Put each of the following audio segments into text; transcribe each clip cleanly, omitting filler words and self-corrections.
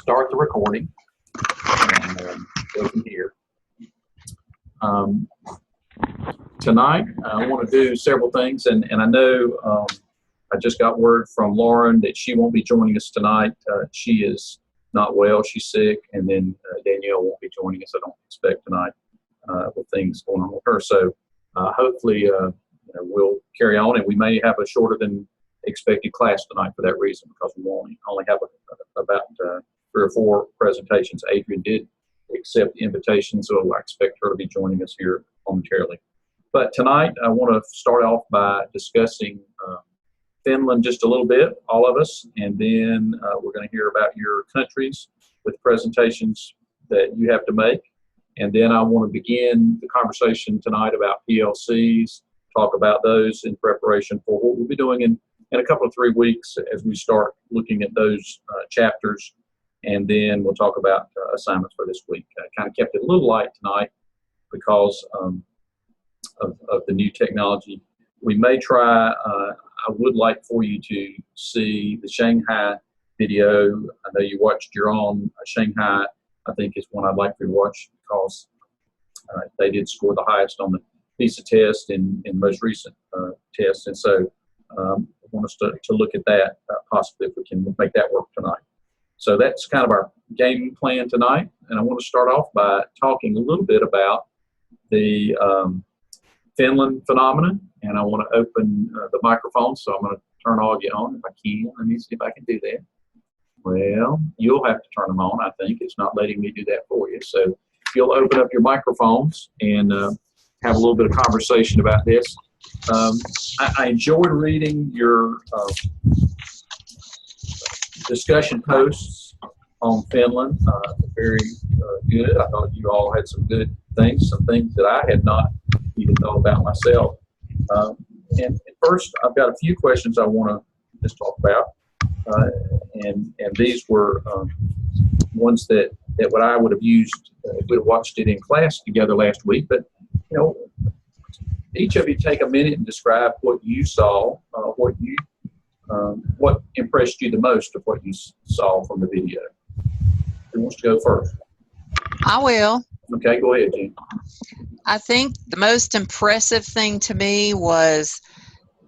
start the recording and go from here. Tonight, I want to do several things, and I know I just got word from Lauren that she won't be joining us tonight. She is not well, she's sick, and then Danielle won't be joining us, I don't expect, tonight with things going on with her. So hopefully we'll carry on, and we may have a shorter than expected class tonight for that reason, because we only have about 3 or 4 presentations. Adrian did accept the invitation, so I expect her to be joining us here momentarily. But tonight, I want to start off by discussing Finland just a little bit, all of us, and then we're going to hear about your countries with presentations that you have to make. And then I want to begin the conversation tonight about PLCs, talk about those in preparation for what we'll be doing in a couple of 3 weeks as we start looking at those chapters. And then we'll talk about assignments for this week. I kind of kept it a little light tonight because of the new technology. We may try, I would like for you to see the Shanghai video. I know you watched your own Shanghai. I think is one I'd like for you to watch because they did score the highest on the PISA test in most recent tests. And so I want us to look at that possibly if we can make that work tonight. So that's kind of our game plan tonight. And I want to start off by talking a little bit about the Finland phenomenon. And I want to open the microphone. So I'm going to turn all of you on if I can. Let me see if I can do that. Well, you'll have to turn them on, I think. It's not letting me do that for you. So if you'll open up your microphones and have a little bit of conversation about this. I enjoyed reading your discussion posts on Finland. Very good. I thought you all had some good things, some things that I had not even thought about myself. And first, I've got a few questions I want to just talk about. And these were ones that what I would have used if we'd have watched it in class together last week. But, each of you take a minute and describe what you saw, what impressed you the most of what you saw from the video. Who wants to go first? I will. Okay, go ahead, Jean. I think the most impressive thing to me was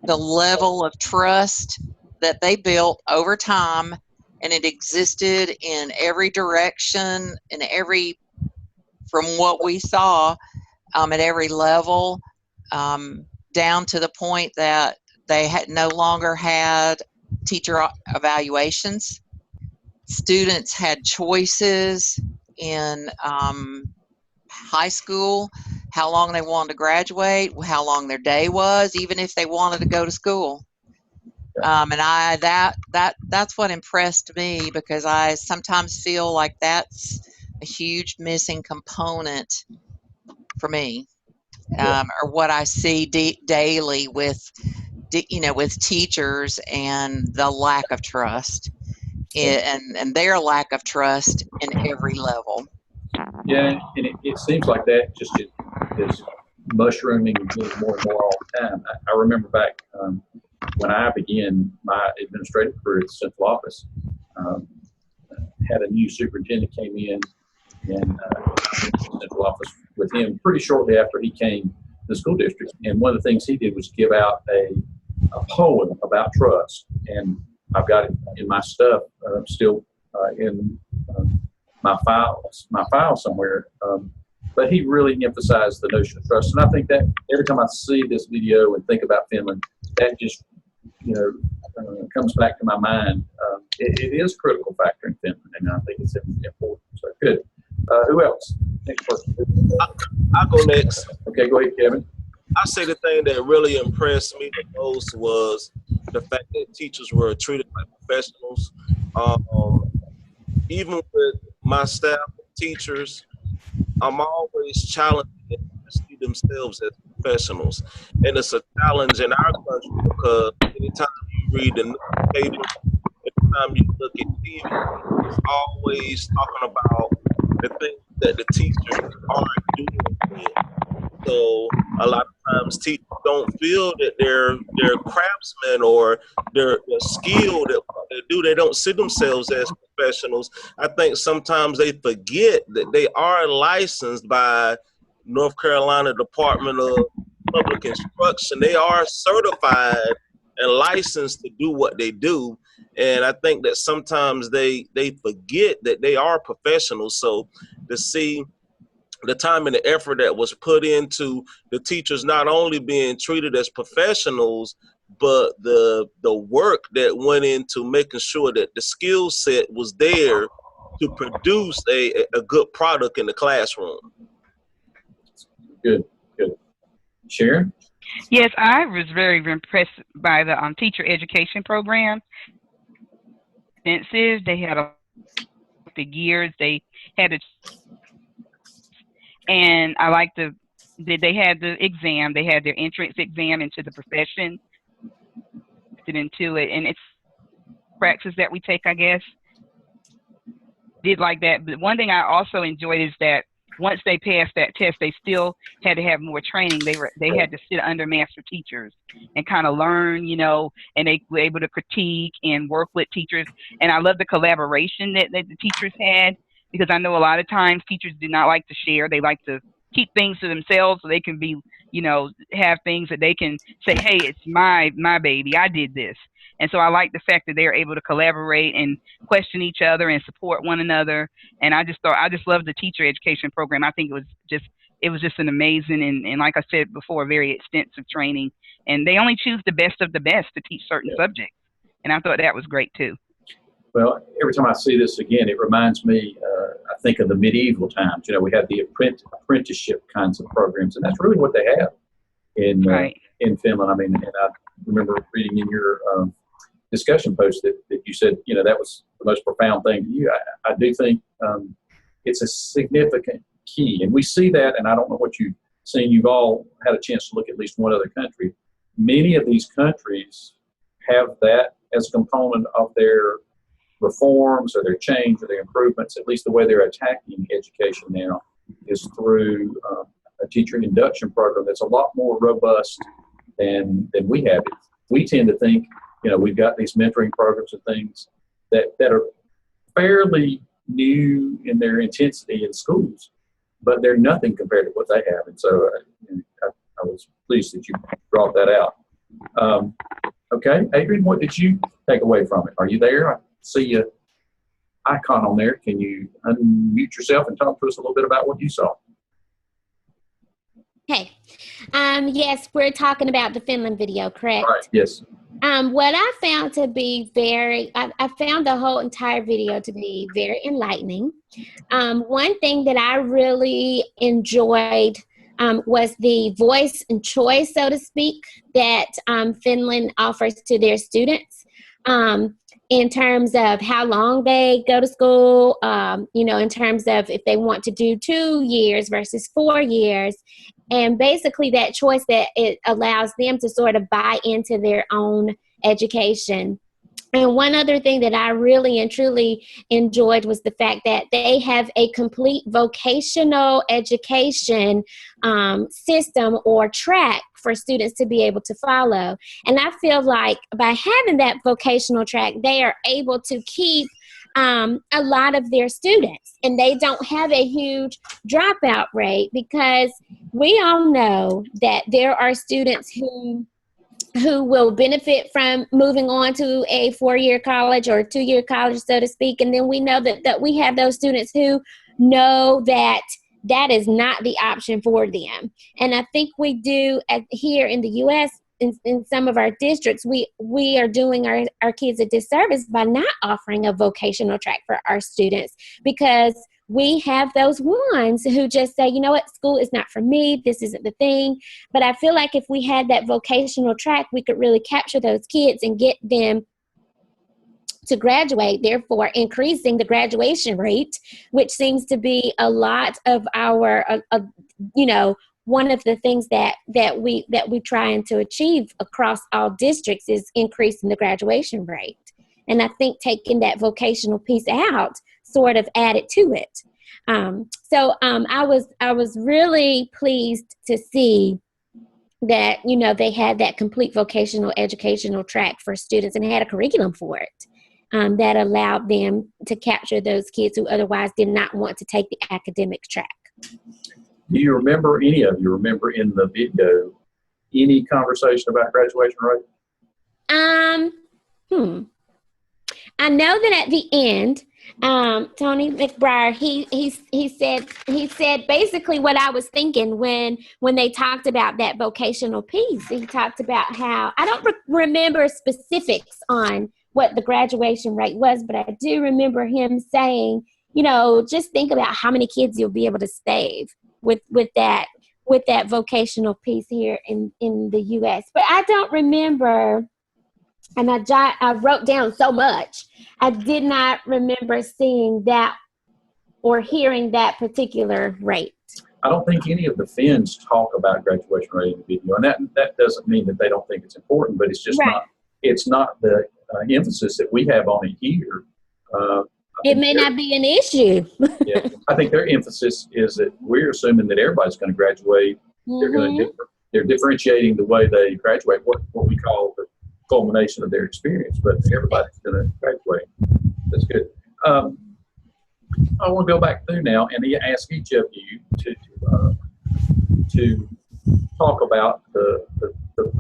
the level of trust that they built over time, and it existed in every direction, from what we saw at every level, down to the point that they no longer had teacher evaluations. Students had choices in high school, how long they wanted to graduate, how long their day was, even if they wanted to go to school. And that's what impressed me, because I sometimes feel like that's a huge missing component for me, or what I see daily with teachers and the lack of trust and their lack of trust in every level. Yeah, and it seems like that just is mushrooming more and more all the time. I remember back when I began my administrative career at the central office, had a new superintendent came in and the central office with him pretty shortly after he came to the school district. And one of the things he did was give out a poem about trust. And I've got it in my stuff still in my file somewhere. But he really emphasized the notion of trust. And I think that every time I see this video and think about Finland, that just comes back to my mind. It is a critical factor in Finland, and I think it's important. So good. Who else? Next person. I'll go next. Okay, go ahead, Kevin. I say the thing that really impressed me the most was the fact that teachers were treated like professionals. Even with my staff teachers, I'm always challenging them to see themselves as professionals. And it's a challenge in our country because anytime you read the newspaper, anytime you look at TV, it's always talking about the things that the teachers aren't doing. So a lot of times teachers don't feel that they're craftsmen or they're skilled at what they do. They don't see themselves as professionals, I think sometimes they forget that they are licensed by North Carolina Department of Public Instruction. They are certified and licensed to do what they do. And I think that sometimes they forget that they are professionals. So to see the time and the effort that was put into the teachers not only being treated as professionals, but the work that went into making sure that the skill set was there to produce a good product in the classroom. Good, good. Sharon? Yes, I was very impressed by the teacher education program. Extensive. They had the years they had it, and I like they had the exam. They had their entrance exam into the profession, into it, and it's practice that we take, I guess. Did like that. But one thing I also enjoyed is that once they passed that test, they still had to have more training. They had to sit under master teachers and kind of learn, and they were able to critique and work with teachers. And I love the collaboration that the teachers had, because I know a lot of times teachers do not like to share. They like to keep things to themselves so they can be, have things that they can say, hey, it's my baby. I did this. And so I like the fact that they're able to collaborate and question each other and support one another. And I just love the teacher education program. I think it was just an amazing and like I said before, very extensive training. And they only choose the best of the best to teach certain subjects. And I thought that was great too. Well, every time I see this again, it reminds me, I think of the medieval times. We had the apprenticeship kinds of programs, and that's really what they have in Finland. I mean, and I remember reading in your discussion post that you said, that was the most profound thing to you. I do think it's a significant key. And we see that, and I don't know what you've seen. You've all had a chance to look at least one other country. Many of these countries have that as a component of their reforms or their change or their improvements. At least the way they're attacking education now is through a teacher induction program that's a lot more robust than we have it. We tend to think, we've got these mentoring programs and things that are fairly new in their intensity in schools, but they're nothing compared to what they have. And so I was pleased that you brought that out. Okay, Adrian, what did you take away from it? Are you there? I see your icon on there. Can you unmute yourself and talk to us a little bit about what you saw? Hey, yes, we're talking about the Finland video, correct? Right, yes. What I found to be I found the whole entire video to be very enlightening. One thing that I really enjoyed was the voice and choice, so to speak, that Finland offers to their students in terms of how long they go to school, in terms of if they want to do 2 years versus 4 years. And basically that choice that it allows them to sort of buy into their own education. And one other thing that I really and truly enjoyed was the fact that they have a complete vocational education system or track for students to be able to follow. And I feel like by having that vocational track, they are able to keep a lot of their students, and they don't have a huge dropout rate, because we all know that there are students who will benefit from moving on to a 4-year college or 2-year college, so to speak. And then we know that we have those students who know that that is not the option for them. And I think we do here in the U.S., in some of our districts, we are doing our kids a disservice by not offering a vocational track for our students, because we have those ones who just say, you know what, school is not for me, this isn't the thing. But I feel like if we had that vocational track, we could really capture those kids and get them to graduate, therefore increasing the graduation rate, which seems to be a lot of our, one of the things that we trying to achieve across all districts is increasing the graduation rate. And I think taking that vocational piece out sort of added to it. So I was really pleased to see that, they had that complete vocational educational track for students and had a curriculum for it. that allowed them to capture those kids who otherwise did not want to take the academic track. Do you remember, any of you remember in the video, any conversation about graduation rate? I know that at the end, Tony McBride, he said basically what I was thinking when they talked about that vocational piece. He talked about how, I don't remember specifics on what the graduation rate was, but I do remember him saying, you know, just think about how many kids you'll be able to save with that vocational piece here in the U.S. But I don't remember. And I wrote down so much. I did not remember seeing that or hearing that particular rate. I don't think any of the Finns talk about graduation rate in the video, and that doesn't mean that they don't think it's important, but it's just Right. it's not the emphasis that we have on it here. It may not be an issue. Yeah, I think their emphasis is that we're assuming that everybody's going to graduate. They're going to they're differentiating the way they graduate, what we call the culmination of their experience, but everybody's going to graduate. That's good. I want to go back through now and ask each of you to talk about the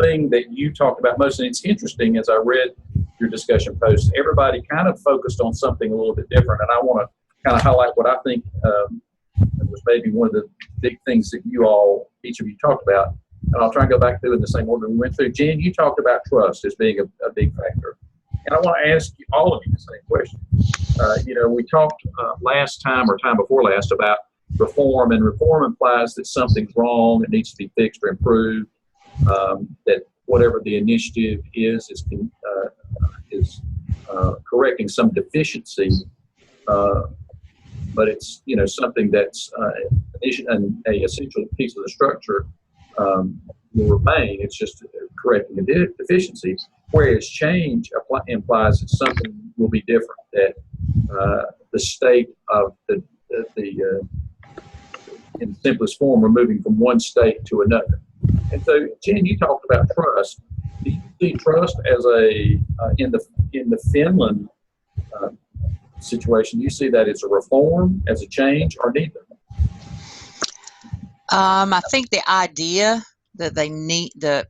thing that you talked about most. And it's interesting, as I read your discussion post, everybody kind of focused on something a little bit different. And I want to kind of highlight what I think was maybe one of the big things that each of you talked about. And I'll try and go back through in the same order we went through. Jen, you talked about trust as being a big factor. And I want to ask all of you the same question. We talked last time or time before last about reform, and reform implies that something's wrong, it needs to be fixed or improved, that whatever the initiative is correcting some deficiency, but it's something that's an essential piece of the structure will remain. It's just correcting a deficiency. Whereas change implies that something will be different, that the state of in the simplest form, we're moving from one state to another. And so, Jen, you talked about trust. Do you see trust as in the Finland situation? Do you see that as a reform, as a change, or neither? I think the idea that they need the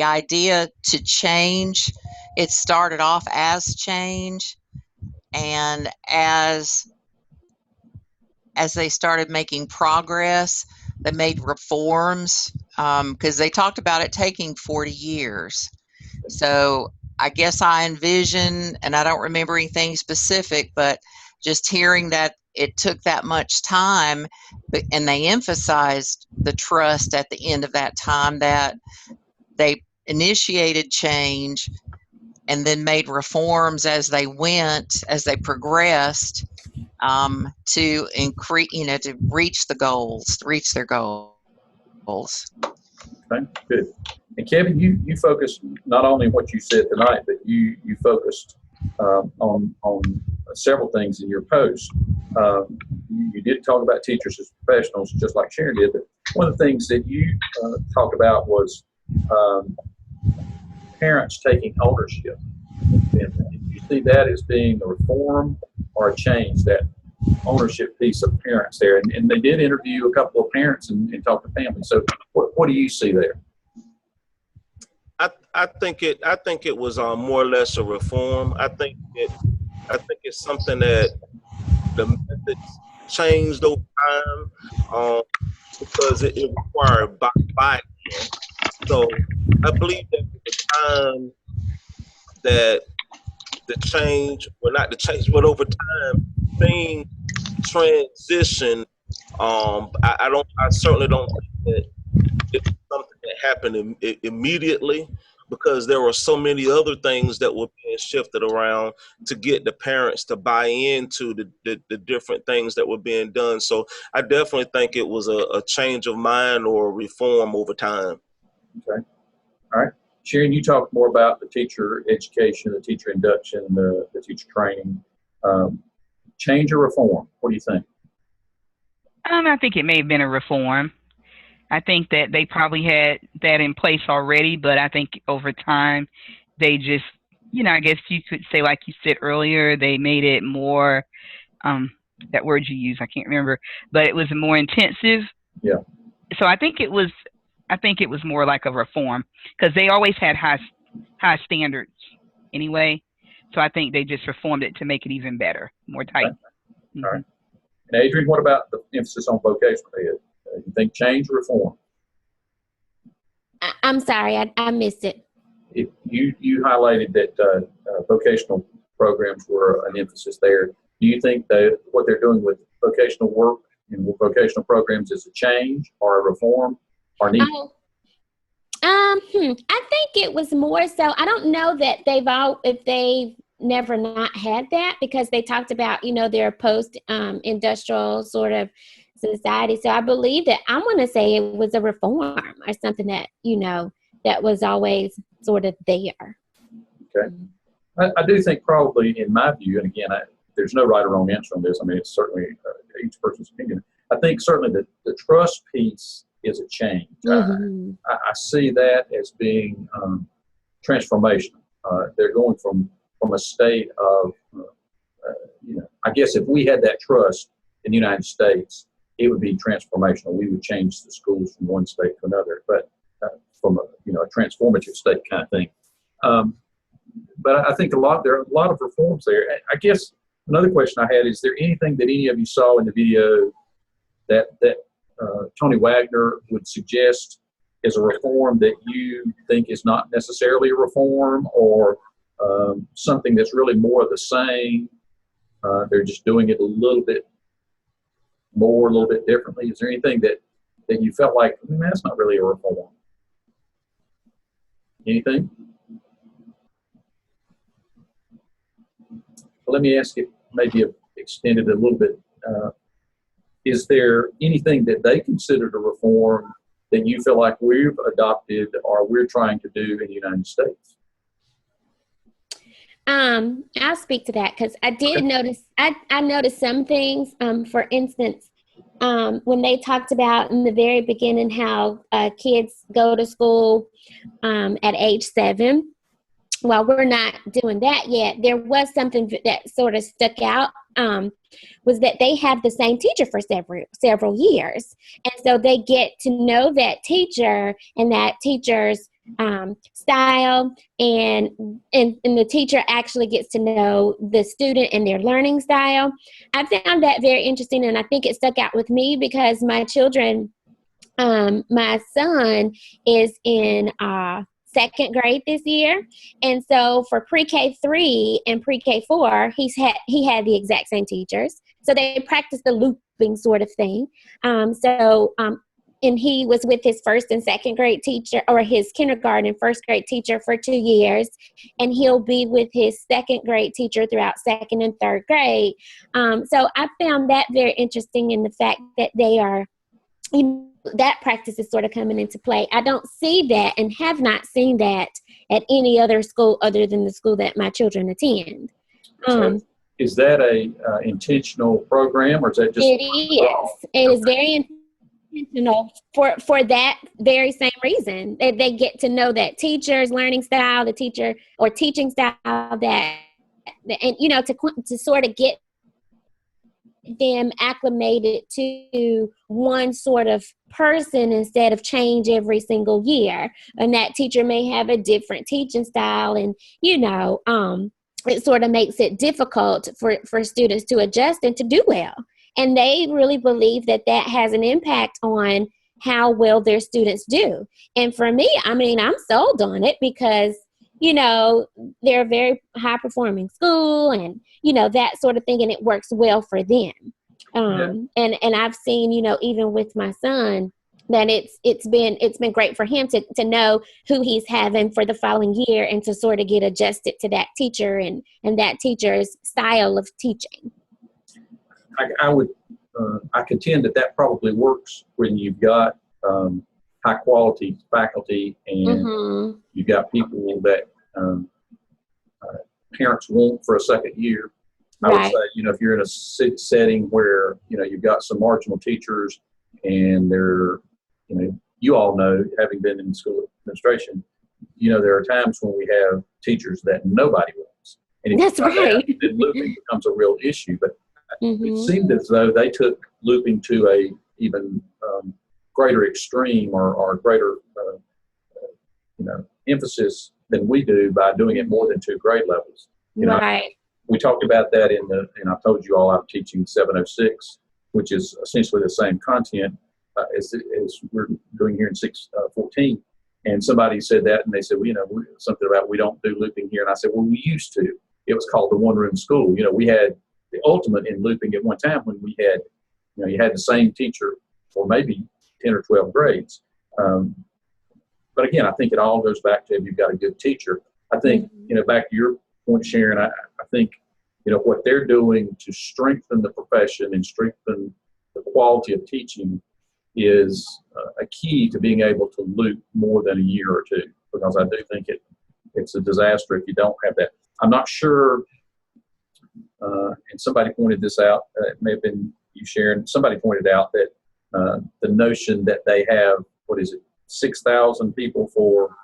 idea to change, it started off as change, and as they started making progress, they made reforms, because they talked about it taking 40 years. So I guess I envision, and I don't remember anything specific, but just hearing that it took that much time, and they emphasized the trust at the end of that time, that they initiated change and then made reforms as they went, as they progressed, to increase, to reach their goals. Okay, good. And Kevin, you focused not only on what you said tonight, but you focused on several things in your post. You did talk about teachers as professionals, just like Sharon did, but one of the things that you talked about was parents taking ownership. Do you see that as being a reform or a change, that ownership piece of parents there? And they did interview a couple of parents and talk to families. So what do you see there? I think it was more or less a reform. I think it's something that the methods changed over time, because it required buy-in. So I believe that at the time that the change, well, not the change, but over time, things transition. I certainly don't think that it's something that happened immediately, because there were so many other things that were being shifted around to get the parents to buy into the different things that were being done. So I definitely think it was a change of mind or a reform over time. Okay. All right. Sharon, you talked more about the teacher education, the teacher induction, the teacher training. Change or reform? What do you think? I think it may have been a reform. I think that they probably had that in place already, but I think over time they just I guess you could say, like you said earlier, they made it more, that word you use, I can't remember, but it was more intensive. Yeah. So I think it was more like a reform, because they always had high standards anyway. So I think they just reformed it to make it even better, more tight. All right. And Adrian, what about the emphasis on vocational ed? You think change or reform? I'm sorry, I missed it. You highlighted that vocational programs were an emphasis there. Do you think that what they're doing with vocational work and with vocational programs is a change or a reform or neither? I think it was more so. I don't know that if they've never not had that, because they talked about, their post industrial sort of society. So I believe that I want to say it was a reform or something that, that was always sort of there. Okay. I do think probably, in my view, and again, there's no right or wrong answer on this. I mean, it's certainly each person's opinion. I think certainly the trust piece is a change. Mm-hmm. I see that as being transformational. They're going from a state of, I guess if we had that trust in the United States, it would be transformational. We would change the schools from one state to another, but from a transformative state kind of thing. But I think there are a lot of reforms there. I guess another question I had, is there anything that any of you saw in the video that Tony Wagner would suggest as a reform that you think is not necessarily a reform, or something that's really more of the same? They're just doing it a little bit more, a little bit differently. Is there anything that you felt like, that's not really a reform? Anything? Let me ask it, maybe extended a little bit. Is there anything that they considered a reform that you feel like we've adopted or we're trying to do in the United States? I'll speak to that, because I did notice, I noticed some things. For instance, when they talked about in the very beginning how kids go to school at age 7. While we're not doing that yet, there was something that sort of stuck out, was that they have the same teacher for several years. And so they get to know that teacher and that teacher's style, and the teacher actually gets to know the student and their learning style. I found that very interesting, and I think it stuck out with me because my children, my son is in second grade this year, and so for pre-K 3 and pre-K 4, he had the exact same teachers, so they practiced the looping sort of thing. And he was with his first and second grade teacher, or his kindergarten and first grade teacher, for 2 years, and he'll be with his second grade teacher throughout second and third grade. So I found that very interesting, in the fact that they are, that practice is sort of coming into play. I don't see that, and have not seen that at any other school other than the school that my children attend. So is that a intentional program, or is that just? It is. It is very intentional for that very same reason. They get to know that teacher's learning style, the teacher or teaching style, and to sort of get them acclimated to one sort of person instead of change every single year. And that teacher may have a different teaching style, and it sort of makes it difficult for students to adjust and to do well. And they really believe that has an impact on how well their students do. And for me, I'm sold on it, because they're a very high performing school, and that sort of thing, and it works well for them. And I've seen, even with my son, that it's been great for him to know who he's having for the following year, and to sort of get adjusted to that teacher and that teacher's style of teaching. I contend that probably works when you've got high quality faculty, and you've got people that parents want for a second year. I would say, if you're in a setting where, you've got some marginal teachers, and they're, you all know, having been in school administration, there are times when we have teachers that nobody wants. And if That's you find right. that, then looping becomes a real issue. But it Mhm. seemed as though they took looping to a even greater extreme or greater emphasis than we do by doing it more than 2 grade levels. Right. We talked about that and I told you all I'm teaching 706, which is essentially the same content as we're doing here in 614. And somebody said that, and they said, well, something about we don't do looping here. And I said, well, we used to. It was called the one-room school. We had the ultimate in looping at one time when we had, you had the same teacher for maybe 10 or 12 grades. But again, I think it all goes back to if you've got a good teacher. I think, back to your point, Sharon, I think, what they're doing to strengthen the profession and strengthen the quality of teaching is a key to being able to loop more than a year or two, because I do think it's a disaster if you don't have that. I'm not sure, and somebody pointed this out, it may have been you, Sharon, somebody pointed out that the notion that they have, 6,000 people for,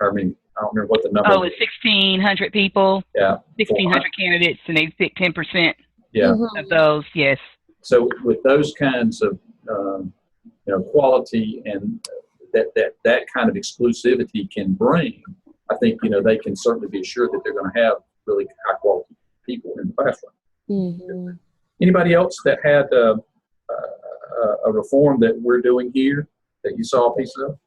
I don't remember what the number Oh, it's 1,600 people, Yeah. 1,600 candidates, and they pick 10% Yeah. Mhm. of those, yes. So with those kinds of quality and that kind of exclusivity can bring, I think they can certainly be assured that they're going to have really high quality people in the classroom. Mhm. Anybody else that had a reform that we're doing here that you saw a piece of?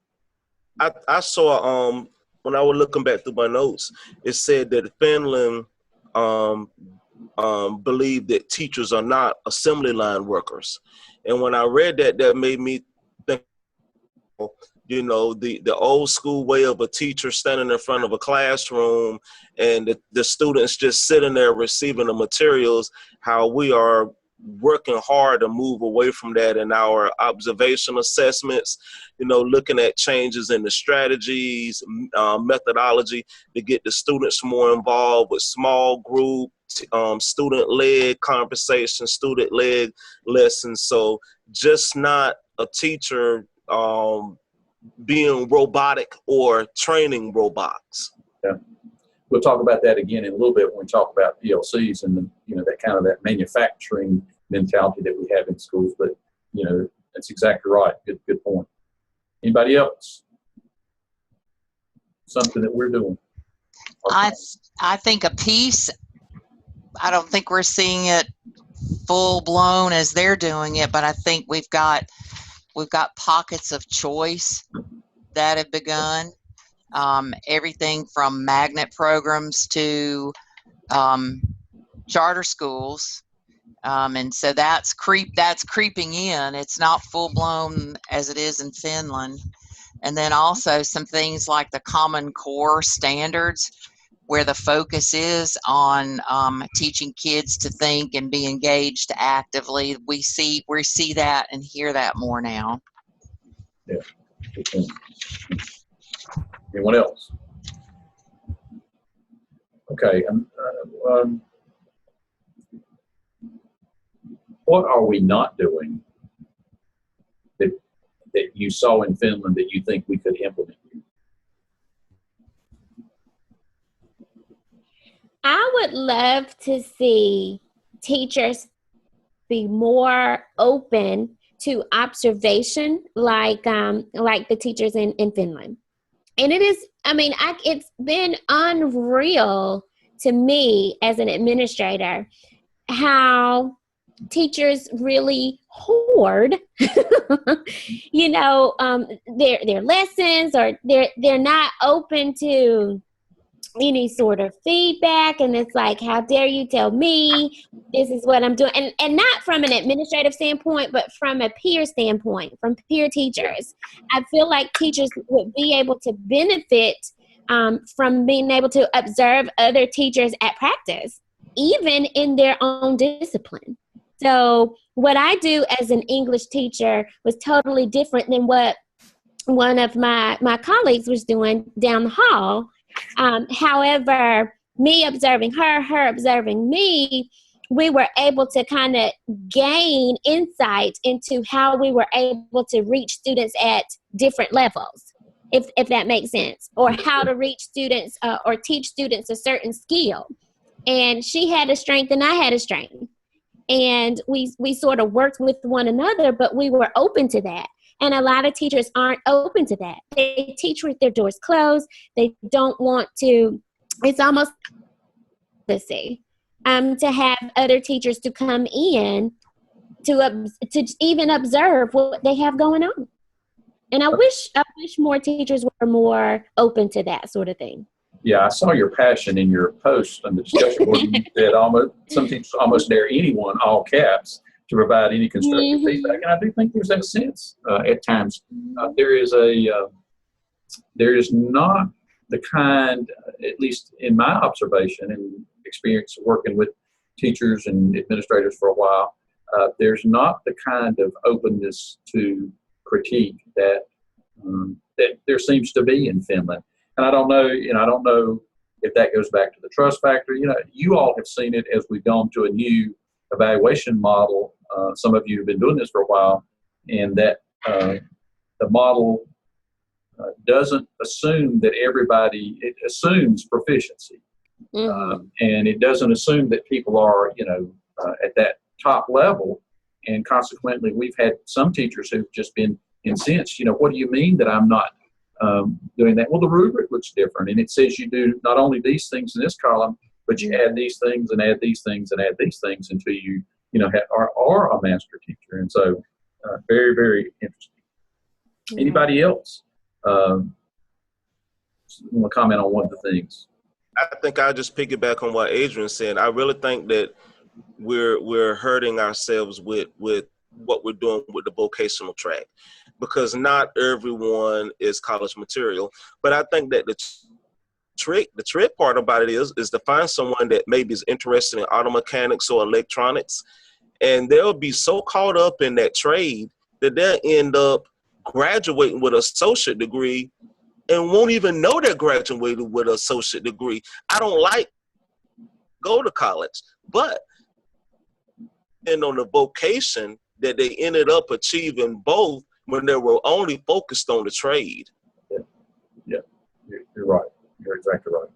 I saw when I was looking back through my notes, it said that Finland believe that teachers are not assembly line workers. And when I read that, that made me think, the old school way of a teacher standing in front of a classroom and the students just sitting there receiving the materials, how we are working hard to move away from that in our observation assessments, looking at changes in the strategies, methodology to get the students more involved with small group, student-led conversation, student-led lessons. So just not a teacher being robotic or training robots. Yeah. We'll talk about that again in a little bit when we talk about PLCs and that kind of that manufacturing mentality that we have in schools. But that's exactly right. Good point. Anybody else? Something that we're doing? I think a piece, I don't think we're seeing it full blown as they're doing it, but I think we've got pockets of choice that have begun. Everything from magnet programs to charter schools, and so that's creeping in. It's not full blown as it is in Finland. And then also some things like the Common Core standards, where the focus is on teaching kids to think and be engaged actively. We see that and hear that more now. Yeah. Good point. Anyone else? Okay. What are we not doing that you saw in Finland that you think we could implement here? I would love to see teachers be more open to observation, like the teachers in Finland. And it is, it's been unreal to me as an administrator how teachers really hoard, their lessons, or they're not open to any sort of feedback, and it's like, how dare you tell me this is what I'm doing, and not from an administrative standpoint, but from a peer standpoint, from peer teachers. I feel like teachers would be able to benefit from being able to observe other teachers at practice, even in their own discipline. So what I do as an English teacher was totally different than what one of my colleagues was doing down the hall. However, me observing her observing me, we were able to kind of gain insight into how we were able to reach students at different levels. if that makes sense, or how to reach students or teach students a certain skill. And she had a strength and I had a strength. And we sort of worked with one another, but we were open to that. And a lot of teachers aren't open to that. They teach with their doors closed. They don't want to, it's almost, let's say, to have other teachers to come in to even observe what they have going on. And I wish more teachers were more open to that sort of thing. Yeah, I saw your passion in your post on the discussion board. You said some teachers almost dare anyone, all caps, to provide any constructive feedback. And I do think there's that sense at times. There is not the kind, at least in my observation and experience working with teachers and administrators for a while, there's not the kind of openness to critique that there seems to be in Finland. And I don't know if that goes back to the trust factor. You all have seen it as we've gone to a new evaluation model. Some of you have been doing this for a while, and that the model doesn't assume that it assumes proficiency. And it doesn't assume that people are, at that top level. And consequently, we've had some teachers who've just been incensed. What do you mean that I'm not doing that? Well, the rubric looks different, and it says you do not only these things in this column, but you add these things and add these things and add these things until you are a master teacher. And so, very, very interesting. Anybody else want to comment on one of the things? I think I'll just piggyback on what Adrian said. I really think that we're hurting ourselves with what we're doing with the vocational track, because not everyone is college material. But I think that the trick part about it is to find someone that maybe is interested in auto mechanics or electronics, and they'll be so caught up in that trade that they'll end up graduating with an associate degree and won't even know they're graduating with an associate degree. I don't go to college, but and on the vocation that they ended up achieving both when they were only focused on the trade. Yeah, you're right. You're exactly right.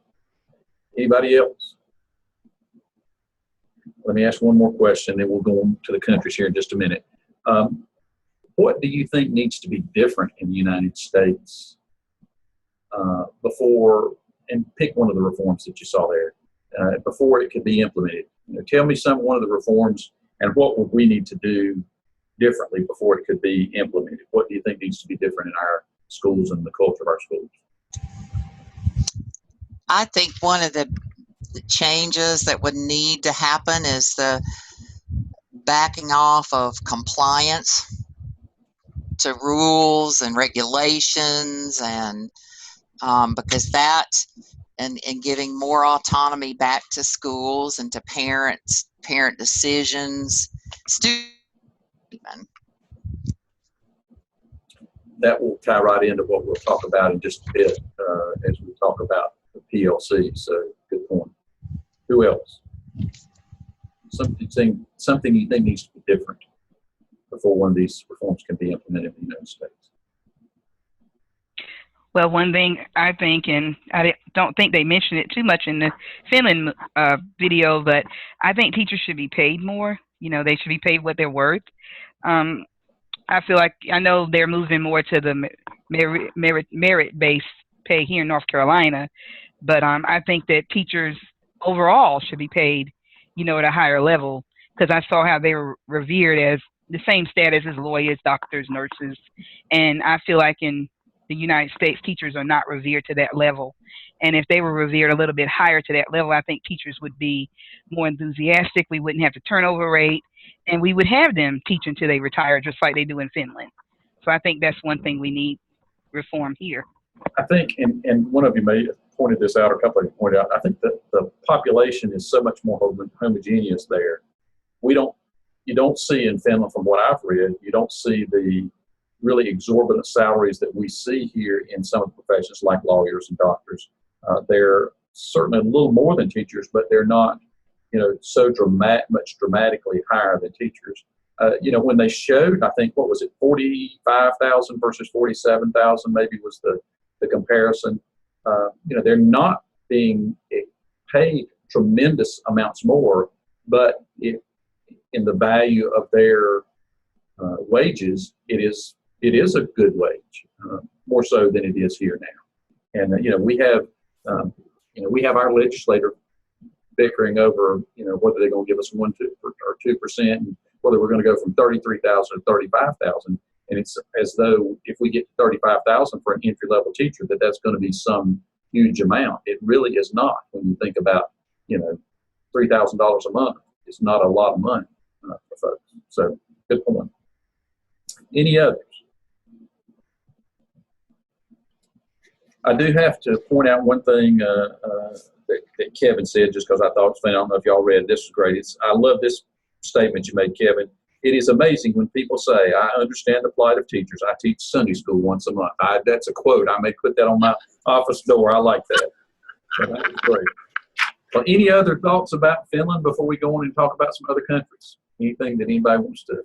Anybody else? Let me ask one more question, then we'll go on to the countries here in just a minute. What do you think needs to be different in the United States before, and pick one of the reforms that you saw there, before it could be implemented? Tell me one of the reforms, and what would we need to do differently before it could be implemented? What do you think needs to be different in our schools and the culture of our schools? I think one of the changes that would need to happen is the backing off of compliance to rules and regulations, and because that and giving more autonomy back to schools and to parent decisions, That will tie right into what we'll talk about in just a bit as we talk about the PLC. So good point. Who else? Something you think needs to be different before one of these reforms can be implemented in the United States? Well, one thing I think, and I don't think they mentioned it too much in the Finland video, but I think teachers should be paid more. They should be paid what they're worth. I feel like, I know they're moving more to the merit-based pay here in North Carolina, but I think that teachers overall should be paid, at a higher level, because I saw how they were revered as the same status as lawyers, doctors, nurses, and I feel like in the United States, teachers are not revered to that level. And if they were revered a little bit higher to that level, I think teachers would be more enthusiastic. We wouldn't have the turnover rate, and we would have them teach until they retire, just like they do in Finland. So I think that's one thing we need reform here. I think, and one of you may have pointed this out, or a couple of you pointed out, I think that the population is so much more homogeneous there. You don't see in Finland, from what I've read, you don't see the really exorbitant salaries that we see here in some of the professions like lawyers and doctors. They're certainly a little more than teachers, but they're not, so much dramatically higher than teachers. When they showed, I think, what was it, 45,000 versus 47,000 maybe was the comparison. They're not being paid tremendous amounts more, but in the value of their wages, it is a good wage, more so than it is here now. And we have our legislator bickering over whether they're going to give us 1, 2, or 2%, and whether we're going to go from 33,000 to 35,000. And it's as though if we get 35,000 for an entry level teacher, that's going to be some huge amount. It really is not. When you think about $3,000 a month, it's not a lot of money for folks. So good point. Any others? I do have to point out one thing that Kevin said, just because I thought it was funny. I don't know if y'all read it. This is great. I love this statement you made, Kevin. It is amazing when people say, I understand the plight of teachers. I teach Sunday school once a month. That's a quote. I may put that on my office door. I like that. So that was great. Well, any other thoughts about Finland before we go on and talk about some other countries? Anything that anybody wants to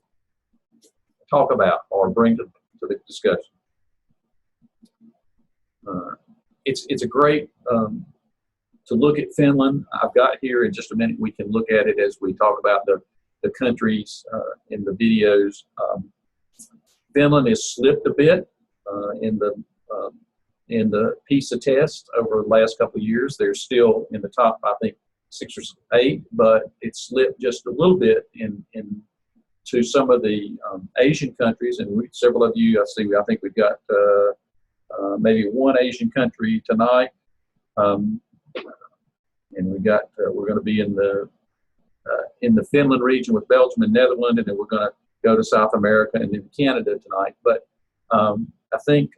talk about or bring to the discussion? It's a great to look at Finland. I've got here in just a minute. We can look at it as we talk about the countries in the videos. Finland has slipped a bit in the PISA test over the last couple of years. They're still in the top, I think, 6 or 8, but it slipped just a little bit to some of the Asian countries. And several of you, I think we've got maybe one Asian country tonight, and we're going to be in the Finland region with Belgium and Netherlands, and then we're going to go to South America and then Canada tonight. But I think,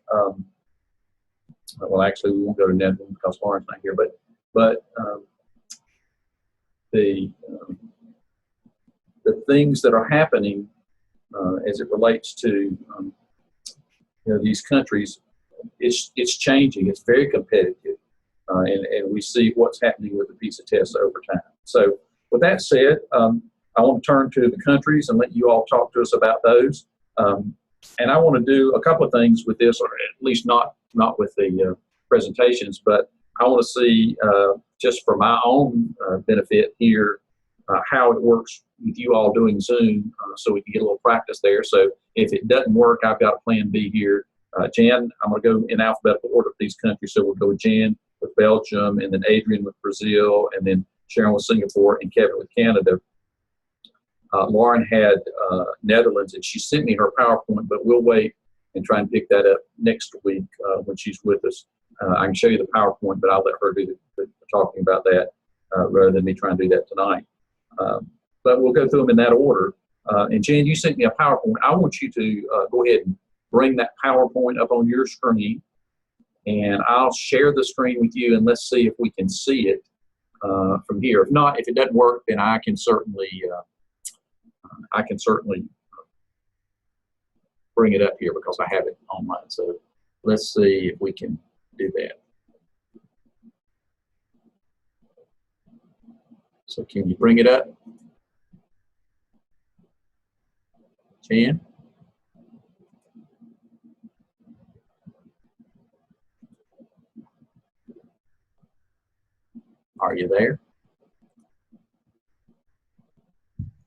well, actually, we won't go to Netherlands because Lauren's not here. But the things that are happening as it relates to these countries, it's changing. It's very competitive, and we see what's happening with the PISA test over time. So, with that said, I want to turn to the countries and let you all talk to us about those. And I want to do a couple of things with this, or at least not with the presentations, but I want to see, just for my own benefit here, how it works with you all doing Zoom, so we can get a little practice there. So if it doesn't work, I've got a plan B here. Jan, I'm going to go in alphabetical order for these countries. So we'll go with Jan with Belgium, and then Adrian with Brazil, and then Sharon with Singapore, and Kevin with Canada. Lauren had Netherlands, and she sent me her PowerPoint, but we'll wait and try and pick that up next week when she's with us. I can show you the PowerPoint, but I'll let her do the talking about that rather than me trying to do that tonight. But we'll go through them in that order. And Jan, you sent me a PowerPoint. I want you to go ahead and bring that PowerPoint up on your screen, and I'll share the screen with you, and let's see if we can see it from here. If not, if it doesn't work, then I can certainly bring it up here because I have it online. So let's see if we can do that. So can you bring it up, Jan? Are you there?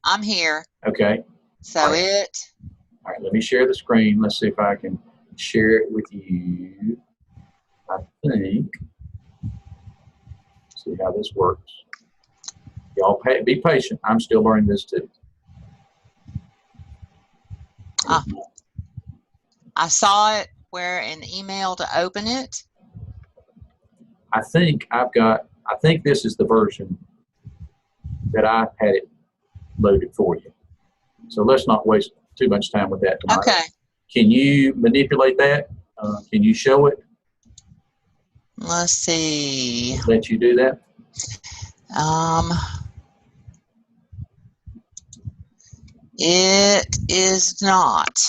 I'm here. Okay. So All right. All right, let me share the screen. Let's see if I can share it with you. I think. See how this works. Y'all be patient. I'm still learning this too. I saw it where an email to open it. I think this is the version that I had it loaded for you. So let's not waste too much time with that tonight. Okay. Can you manipulate that? Can you show it? Let's see. Let you do that? It is not.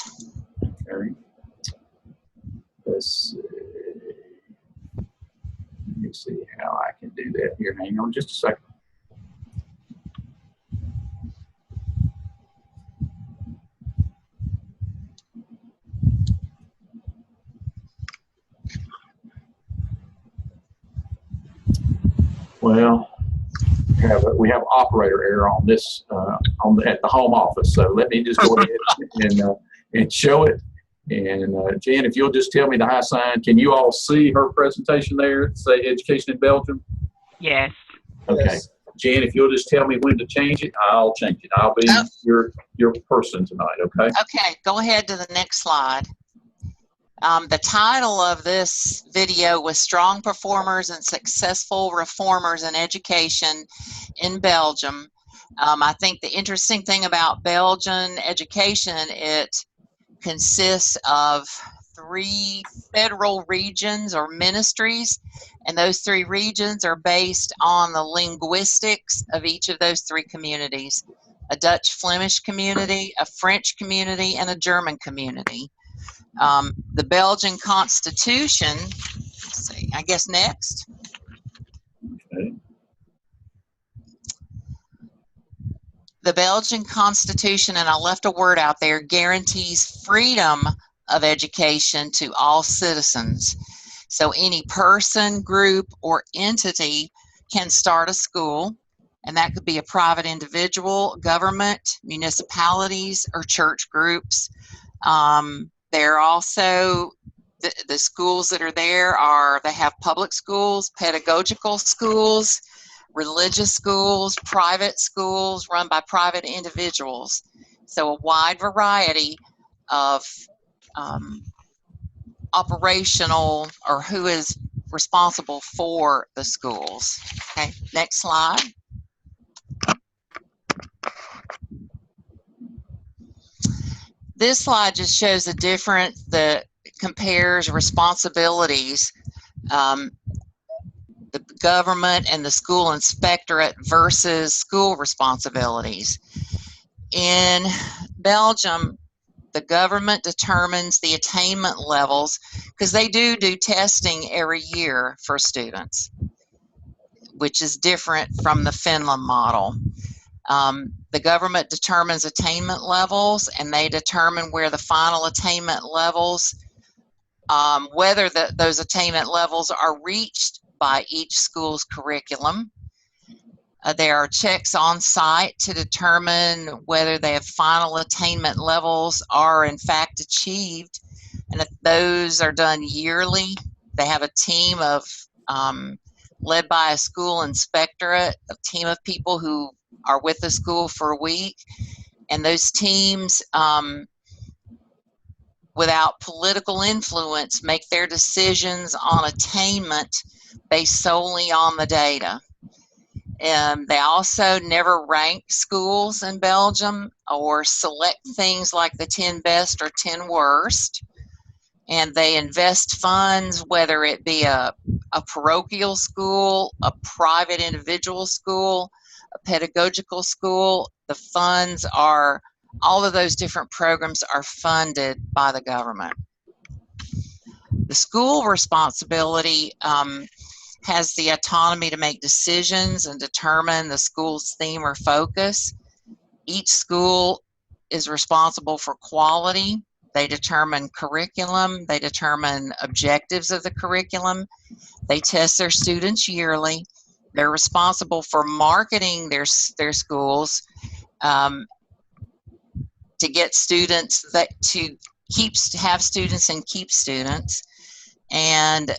Okay. Let's see. Let me see how I can do that here. Hang on just a second. Well, we have operator error on this at the home office. So let me just go ahead and show it. And Jan, if you'll just tell me the high sign, can you all see her presentation there? Say Education in Belgium. Yes. Okay. Yes. Jan, if you'll just tell me when to change it, I'll change it. I'll be your person tonight. Okay. Okay, go ahead to the next slide. The title of this video was Strong Performers and Successful Reformers in Education in Belgium. I think the interesting thing about Belgian education, it consists of 3 federal regions or ministries, and those 3 regions are based on the linguistics of each of those 3 communities: a Dutch Flemish community, a French community, and a German community. The Belgian Constitution, let's see, I guess next. Okay. The Belgian Constitution, and I left a word out there, guarantees freedom of education to all citizens. So any person, group, or entity can start a school, and that could be a private individual, government, municipalities, or church groups. There are also the schools that are there they have public schools, pedagogical schools, religious schools, private schools run by private individuals. So a wide variety of operational or who is responsible for the schools. Okay, next slide. This slide just shows the difference that compares responsibilities, the government and the school inspectorate versus school responsibilities. In Belgium, the government determines the attainment levels because they do testing every year for students, which is different from the Finland model. The government determines attainment levels, and they determine where the final attainment levels, whether those attainment levels are reached by each school's curriculum. There are checks on site to determine whether their final attainment levels are in fact achieved, and if those are done yearly, they have a team of led by a school inspectorate, a team of people who are with the school for a week, and those teams, without political influence, make their decisions on attainment based solely on the data. They also never rank schools in Belgium or select things like the 10 best or 10 worst. And they invest funds, whether it be a parochial school, a private individual school, a pedagogical school. The funds are, all of those different programs are funded by the government. The school responsibility has the autonomy to make decisions and determine the school's theme or focus. Each school is responsible for quality. They determine curriculum. They determine objectives of the curriculum. They test their students yearly. They're responsible for marketing their schools to get students, to have students and keep students. And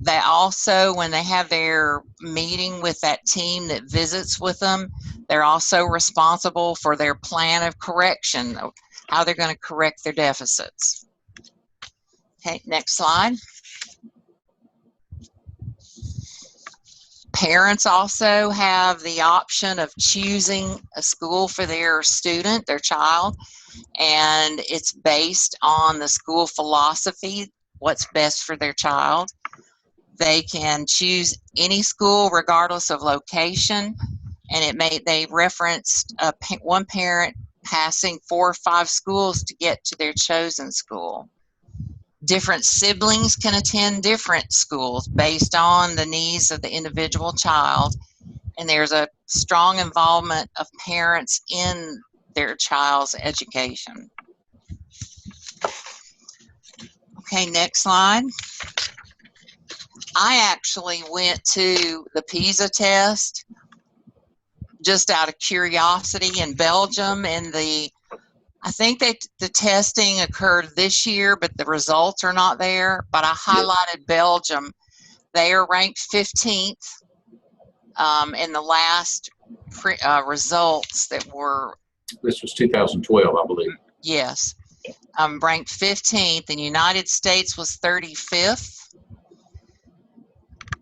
they also, when they have their meeting with that team that visits with them, they're also responsible for their plan of correction, how they're going to correct their deficits. Okay, next slide. Parents also have the option of choosing a school for their student, their child, and it's based on the school philosophy, what's best for their child. They can choose any school regardless of location, and they referenced one parent passing 4 or 5 schools to get to their chosen school. Different siblings can attend different schools based on the needs of the individual child, and there's a strong involvement of parents in their child's education. Okay, next slide. I actually went to the PISA test just out of curiosity in Belgium, and I think that the testing occurred this year, but the results are not there. But I highlighted Belgium. They are ranked 15th in the last results that were. This was 2012, I believe. Yes. Ranked 15th, and United States was 35th.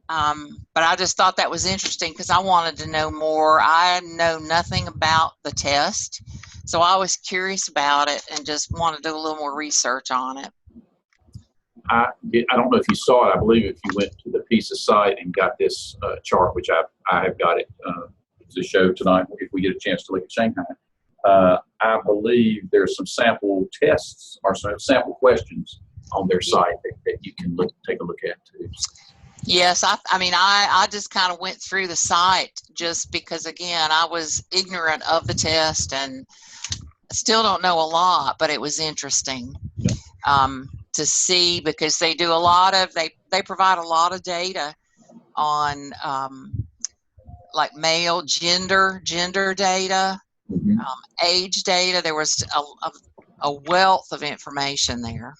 But I just thought that was interesting because I wanted to know more. I know nothing about the test, so I was curious about it and just wanted to do a little more research on it. I don't know if you saw it. I believe if you went to the PISA site and got this chart, which I have got it to show tonight if we get a chance to look at Shanghai. I believe there's some sample tests or some sample questions on their site that you can take a look at too. Yes, I just kind of went through the site just because, again, I was ignorant of the test and still don't know a lot, but it was interesting to see because they do they provide a lot of data on like male gender data, age data. There was a wealth of information there.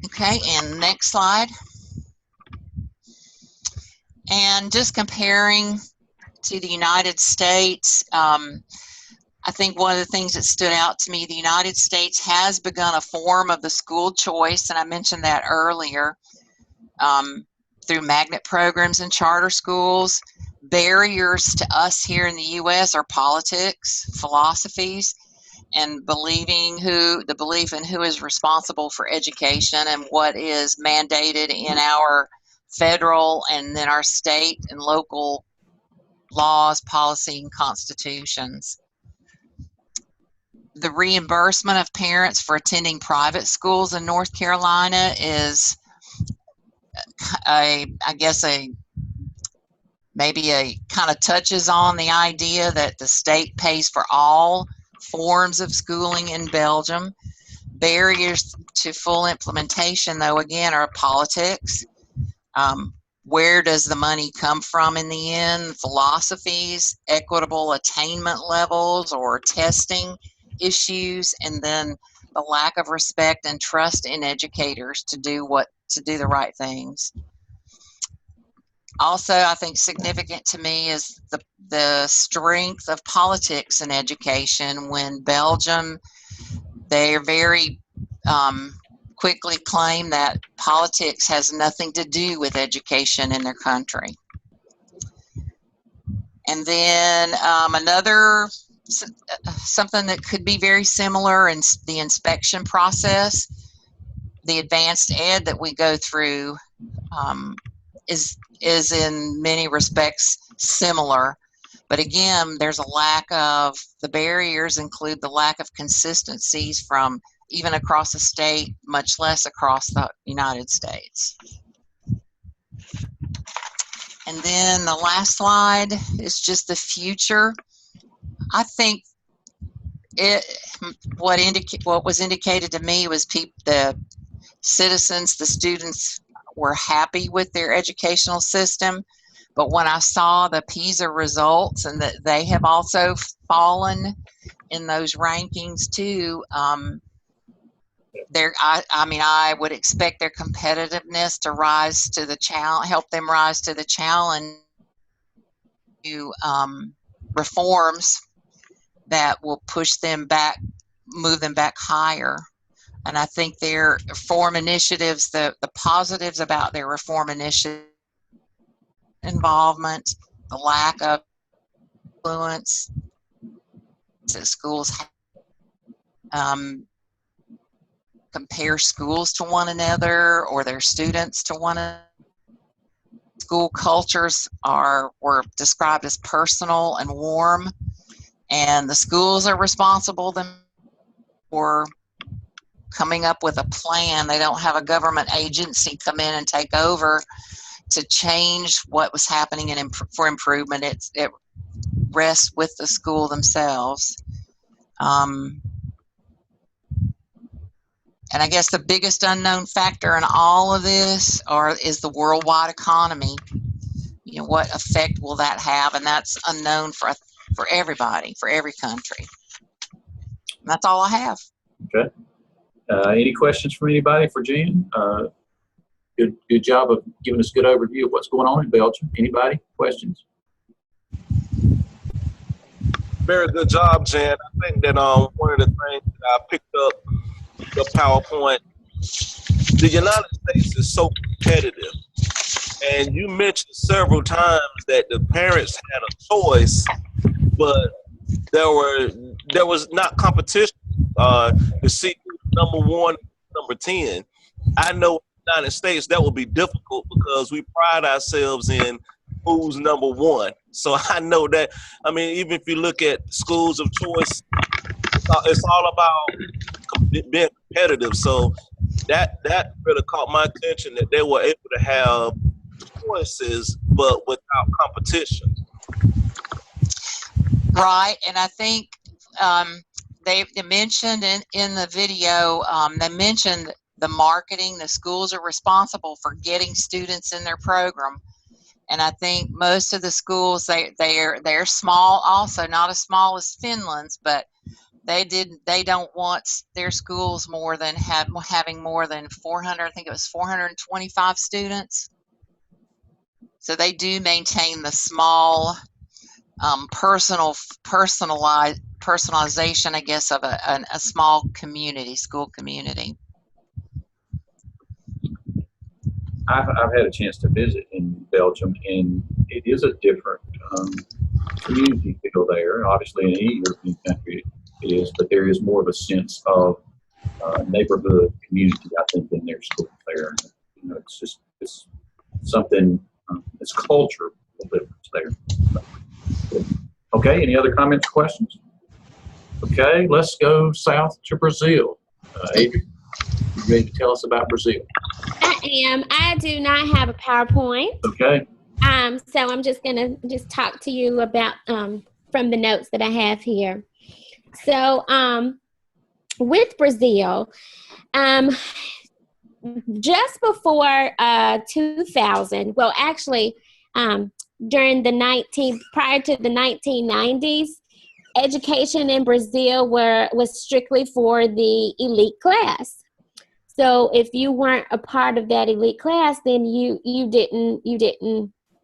Okay, and next slide. And just comparing to the United States, I think one of the things that stood out to me, the United States has begun a form of the school choice, and I mentioned that earlier, through magnet programs and charter schools. Barriers to us here in the U.S. are politics, philosophies, and the belief in who is responsible for education and what is mandated in our federal and then our state and local laws, policy, and constitutions. The reimbursement of parents for attending private schools in North Carolina is maybe kind of touches on the idea that the state pays for all forms of schooling in Belgium. Barriers to full implementation, though, again, are politics. Where does the money come from in the end? Philosophies, equitable attainment levels or testing issues, and then the lack of respect and trust in educators to do the right things. Also, I think significant to me is the strength of politics in education. When Belgium, they are very quickly claim that politics has nothing to do with education in their country. And then something that could be very similar in the inspection process, the advanced ed that we go through is in many respects similar. But again, there's a lack of, the barriers include the lack of consistencies from even across the state, much less across the United States. And then the last slide is just the future. I think what was indicated to me was the citizens, the students were happy with their educational system. But when I saw the PISA results and that they have also fallen in those rankings too, I would expect their competitiveness to rise to the challenge, help them rise to the challenge to reforms that will push them back, move them back higher. And I think their reform initiatives, the positives about their reform initiative involvement, the lack of influence that schools have, compare schools to one another or their students to one another. School cultures were described as personal and warm, and the schools are responsible for coming up with a plan. They don't have a government agency come in and take over to change what was happening and for improvement. It rests with the school themselves. And I guess the biggest unknown factor in all of this is the worldwide economy. You know, what effect will that have? And that's unknown for everybody, for every country. And that's all I have. Okay. Any questions from anybody for Jen? Good job of giving us a good overview of what's going on in Belgium. Anybody? Questions? Very good job, Jen. I think that one of the things that I picked up the PowerPoint, the United States is so competitive. And you mentioned several times that the parents had a choice, but there was not competition to see who's number one, number 10. I know in the United States that would be difficult because we pride ourselves in who's number one. So I know that, I mean, even if you look at schools of choice, it's all about being competitive. So that really caught my attention, that they were able to have choices but without competition. Right, and I think they mentioned in the video, they mentioned the marketing. The schools are responsible for getting students in their program, and I think most of the schools they're small, also not as small as Finland's, but they don't want their schools having more than 400. I think it was 425 students. So they do maintain the small, personalization, I guess, of a small community, school community. I've had a chance to visit in Belgium, and it is a different community feel there. Obviously, in any European country it is, but there is more of a sense of neighborhood community, I think, in their schools there. You know, it's something. It's culture difference there. Okay, any other comments or questions? Okay, let's go south to Brazil. Adrian, you ready to tell us about Brazil? I am. I do not have a PowerPoint. Okay. So I'm just gonna talk to you about from the notes that I have here. So with Brazil, just before 2000, well, actually, prior to the 1990s, education in Brazil was strictly for the elite class. So if you weren't a part of that elite class, then you didn't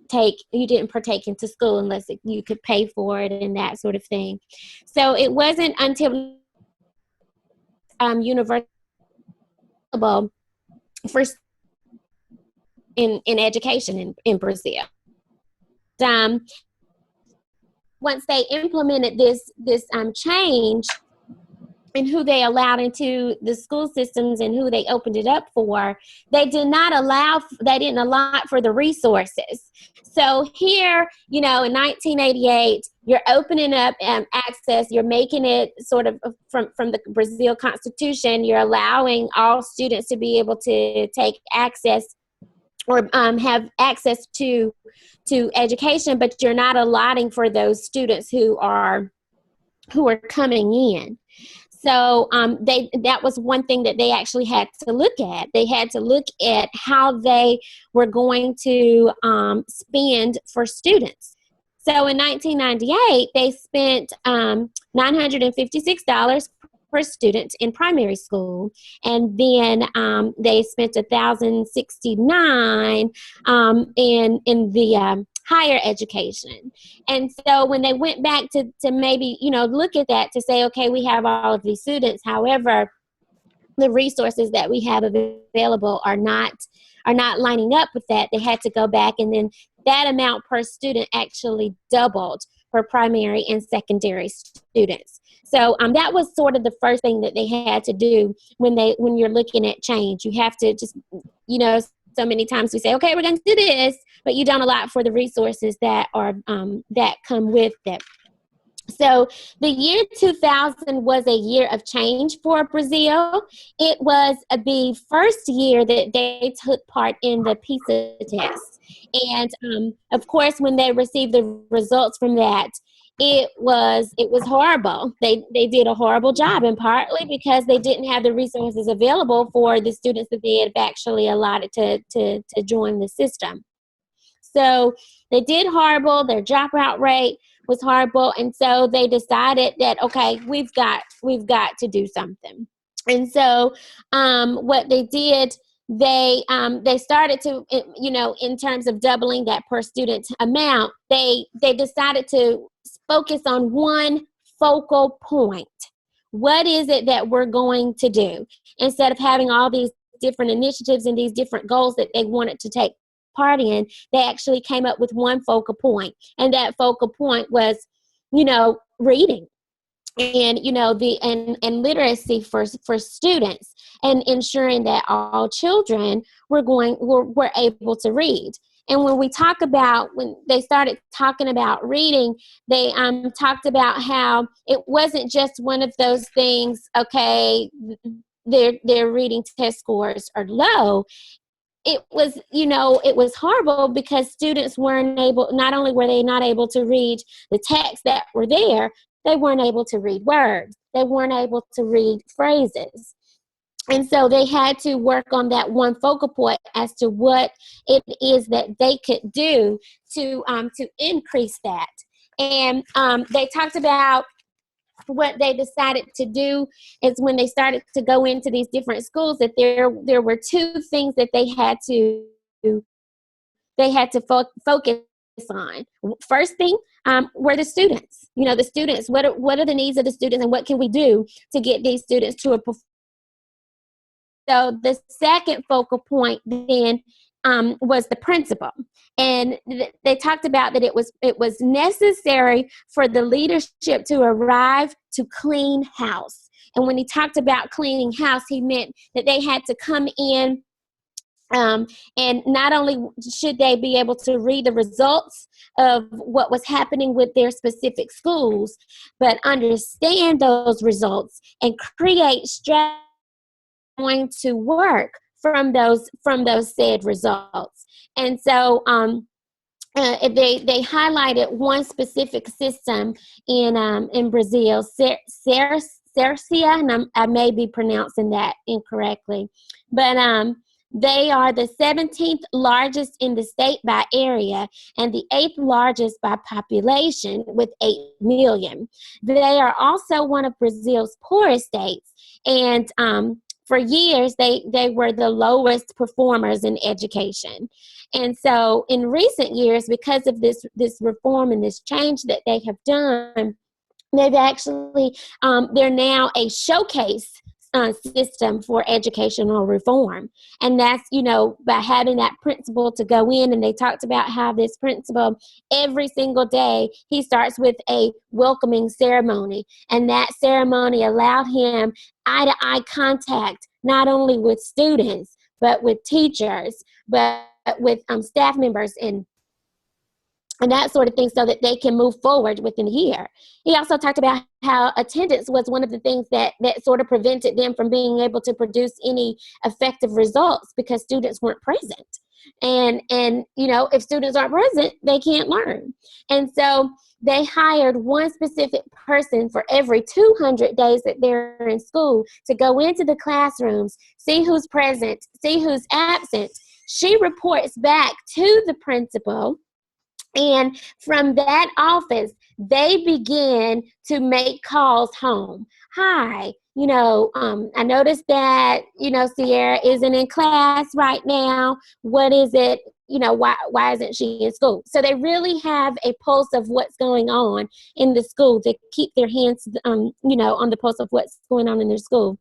partake into school unless you could pay for it and that sort of thing. So it wasn't until universal for in education in Brazil. Once they implemented this change in who they allowed into the school systems and who they opened it up for, they didn't allot for the resources. So here, in 1988, you're opening up access, you're making it sort of from the Brazil Constitution, you're allowing all students to be able to take access or have access to education, but you're not allotting for those students who are coming in. So that was one thing that they actually had to look at. They had to look at how they were going to spend for students. So in 1998, they spent $956 per student in primary school, and then they spent $1,069 in the higher education. And so when they went back to maybe, look at that to say, okay, we have all of these students. However, the resources that we have available are not lining up with that. They had to go back, and then that amount per student actually doubled for primary and secondary students. So that was sort of the first thing that they had to do when you're looking at change. You have to just, so many times we say, okay, we're going to do this, but you don't allot for the resources that are that come with it. So the year 2000 was a year of change for Brazil. It was the first year that they took part in the PISA test. And of course, when they received the results from that, it was horrible. They did a horrible job, and partly because they didn't have the resources available for the students that they had actually allotted to join the system. So they did horrible. Their dropout rate was horrible, and so they decided that, okay, we've got to do something. And so what they did, they started to, in terms of doubling that per student amount, they decided to focus on one focal point. What is it that we're going to do? Instead of having all these different initiatives and these different goals that they wanted to take part in, they actually came up with one focal point. And that focal point was, reading. And and literacy for students, and ensuring that all children were able to read. And when they started talking about reading, they talked about how it wasn't just one of those things. Okay, their reading test scores are low. It was horrible because students weren't able. Not only were they not able to read the text that were there, they weren't able to read words. They weren't able to read phrases. And so they had to work on that one focal point as to what it is that they could do to increase that. And they talked about what they decided to do is when they started to go into these different schools, that there were two things that they had to focus on. First thing were the students. The students. What are the needs of the students, and what can we do to get these students to a performance? So the second focal point then was the principal, and they talked about that it was necessary for the leadership to arrive to clean house. And when he talked about cleaning house, he meant that they had to come in. And not only should they be able to read the results of what was happening with their specific schools, but understand those results and create strategies going to work from those said results. And so they highlighted one specific system in Brazil, Cercia, and I may be pronouncing that incorrectly, but they are the 17th largest in the state by area and the 8th largest by population with 8 million. They are also one of Brazil's poorest states, and for years they were the lowest performers in education. And so in recent years, because of this reform and this change that they have done, they've actually, they're now a showcase system for educational reform. And that's, by having that principal to go in, and they talked about how this principal, every single day, he starts with a welcoming ceremony. And that ceremony allowed him eye-to-eye contact, not only with students, but with teachers, but with staff members and that sort of thing, so that they can move forward within a year. He also talked about how attendance was one of the things that sort of prevented them from being able to produce any effective results, because students weren't present. And if students aren't present, they can't learn. And so they hired one specific person for every 200 days that they're in school to go into the classrooms, see who's present, see who's absent. She reports back to the principal. And from that office, they begin to make calls home. Hi, I noticed that, Sierra isn't in class right now. What is it? Why isn't she in school? So they really have a pulse of what's going on in the school. They keep their hands, on the pulse of what's going on in their school.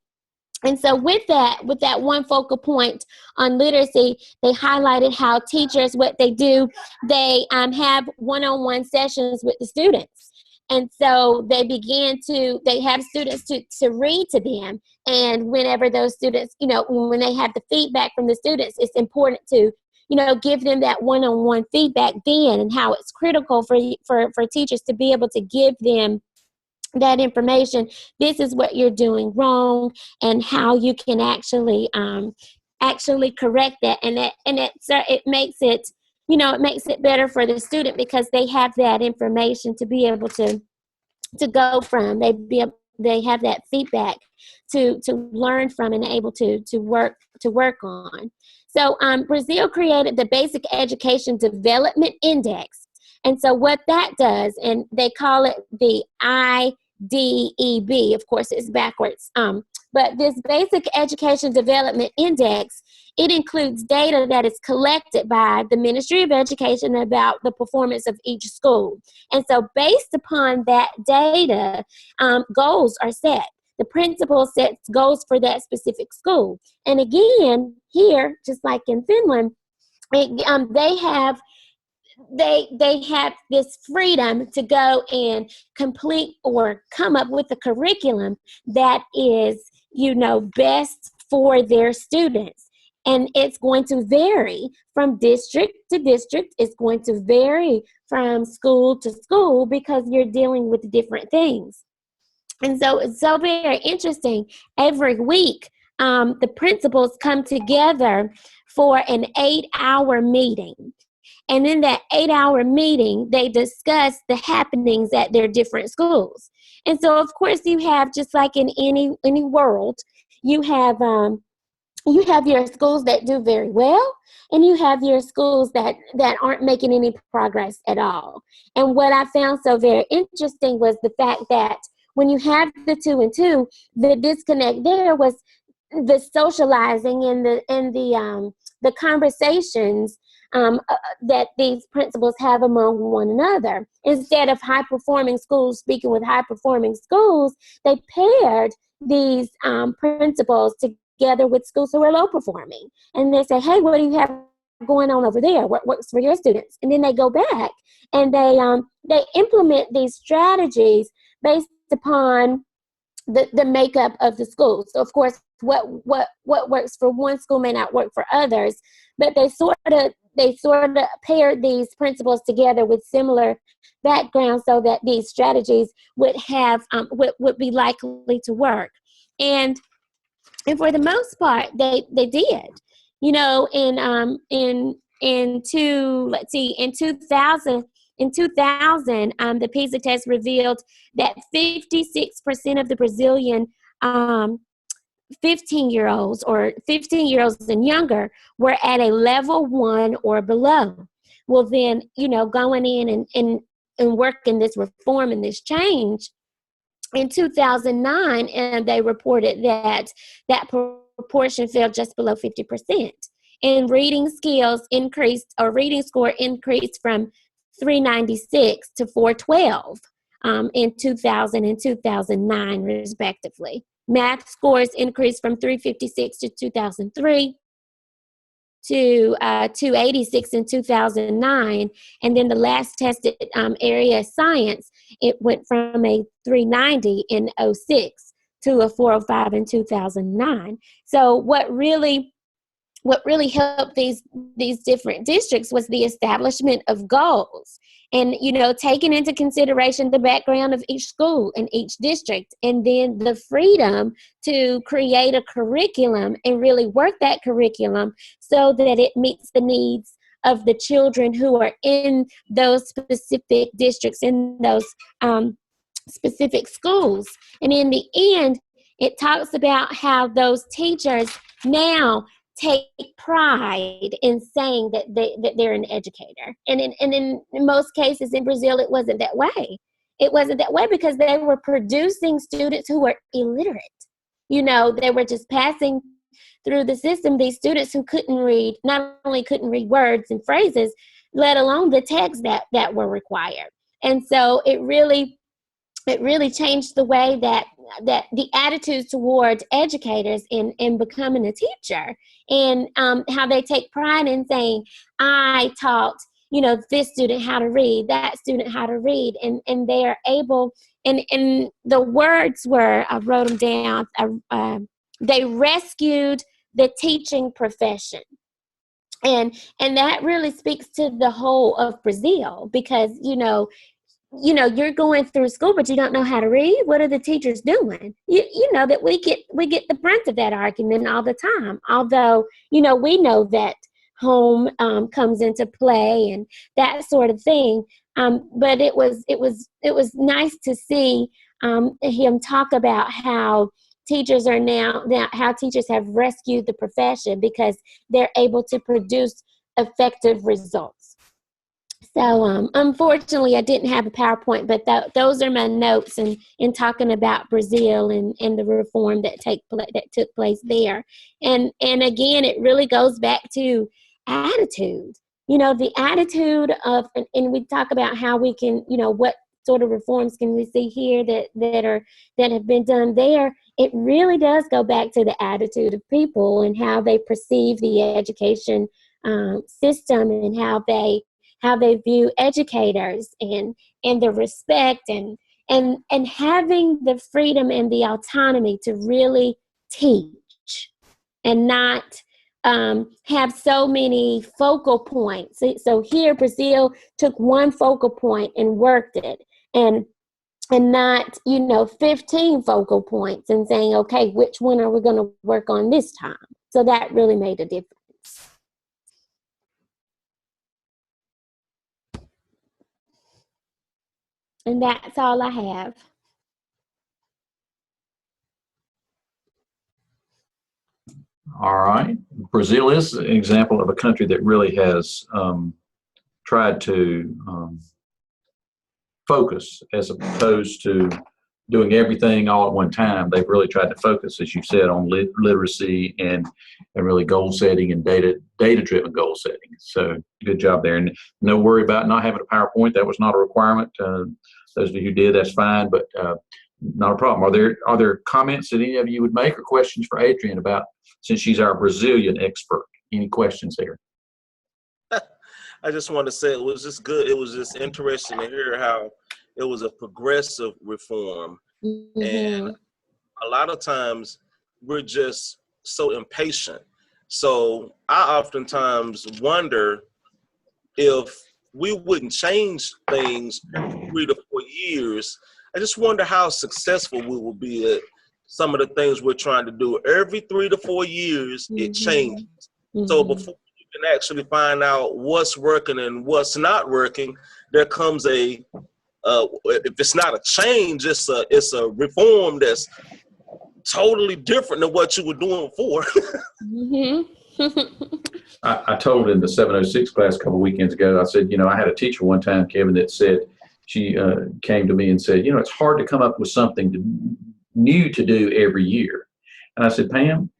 And so with that one focal point on literacy, they highlighted how teachers, what they do, they have one-on-one sessions with the students. And so they have students to read to them. And whenever those students, when they have the feedback from the students, it's important to, give them that one-on-one feedback then, and how it's critical for teachers to be able to give them that information. This is what you're doing wrong, and how you can actually correct that. And it makes it it makes it better for the student because they have that information to be able to go from. They have that feedback to learn from and able to work on. So Brazil created the Basic Education Development Index. And so what that does, and they call it the IDEB, of course it's backwards, but this Basic Education Development Index, it includes data that is collected by the Ministry of Education about the performance of each school. And so based upon that data, goals are set. The principal sets goals for that specific school. And again, here, just like in Finland, they have this freedom to go and complete or come up with a curriculum that is, best for their students. And it's going to vary from district to district. It's going to vary from school to school because you're dealing with different things. And so it's so very interesting. Every week, the principals come together for an 8-hour meeting. And in that 8-hour meeting, they discuss the happenings at their different schools. And so, of course, you have, just like in any world, you have your schools that do very well, and you have your schools that aren't making any progress at all. And what I found so very interesting was the fact that when you have the 2 and 2, the disconnect there was the socializing and the conversations that these principals have among one another. Instead of high-performing schools speaking with high-performing schools, they paired these principals together with schools who are low-performing. And they say, hey, what do you have going on over there? What works for your students? And then they go back and they implement these strategies based upon the makeup of the school. So, of course, what works for one school may not work for others, but they sort of paired these principals together with similar backgrounds so that these strategies would have would be likely to work. And for the most part, they did. In 2000, the PISA test revealed that 56% of the Brazilian 15-year-olds or 15-year-olds and younger were at a level 1 or below. Well, then, going in and working this reform and this change, in 2009, and they reported that proportion fell just below 50%. And reading skills increased, or reading score increased from 396 to 412 in 2000 and 2009, respectively. Math scores increased from 356 to 2003 to 286 in 2009. And then the last tested area of science, it went from a 390 in 06 to a 405 in 2009. So what really helped these different districts was the establishment of goals and, taking into consideration the background of each school and each district, and then the freedom to create a curriculum and really work that curriculum so that it meets the needs of the children who are in those specific districts, in those specific schools. And in the end, it talks about how those teachers now take pride in saying that they're an educator. And in most cases in Brazil, it wasn't that way. It wasn't that way because they were producing students who were illiterate. They were just passing through the system these students who couldn't read, not only couldn't read words and phrases, let alone the texts that were required. And so it really changed the way that the attitudes toward educators in becoming a teacher, and how they take pride in saying, I taught, this student how to read, that student how to read, and they are able, and the words were, I wrote them down, they rescued the teaching profession. And that really speaks to the whole of Brazil because, you're going through school, but you don't know how to read. What are the teachers doing? You know that we get the brunt of that argument all the time. Although, we know that home comes into play and that sort of thing. But it was nice to see him talk about how teachers are now how teachers have rescued the profession because they're able to produce effective results. So unfortunately, I didn't have a PowerPoint, but those are my notes in talking about Brazil and the reform that took place there. And again, it really goes back to attitude. You know, the attitude of, and we talk about how we can, you know, what sort of reforms can we see here that have been done there. It really does go back to the attitude of people and how they perceive the education system and how they view educators and the respect and having the freedom and the autonomy to really teach and not have so many focal points. So here Brazil took one focal point and worked it and not, you know, 15 focal points and saying, okay, which one are we going to work on this time? So that really made a difference. And that's all I have. All right. Brazil is an example of a country that really has tried to focus as opposed to doing everything all at one time. They've really tried to focus, as you said, on literacy and really goal setting and data-driven goal setting. So good job there. And no worry about not having a PowerPoint. That was not a requirement. Those of you who did, that's fine, but not a problem. Are there comments that any of you would make or questions for Adrienne about, since she's our Brazilian expert? Any questions there? I just want to say it was just good. It was just interesting to hear how it was a progressive reform. Mm-hmm. And a lot of times we're just so impatient. So I oftentimes wonder if we wouldn't change things every 3 to 4 years. I just wonder how successful we will be at some of the things we're trying to do. Every 3 to 4 years, it changes. Mm-hmm. So before you can actually find out what's working and what's not working, there comes if it's not a change, it's a reform that's totally different than what you were doing before. Mm-hmm. I told in the 706 class a couple of weekends ago, I said, you know, I had a teacher one time, Kevin, that said, she came to me and said, you know, it's hard to come up with something new to do every year. And I said, Pam,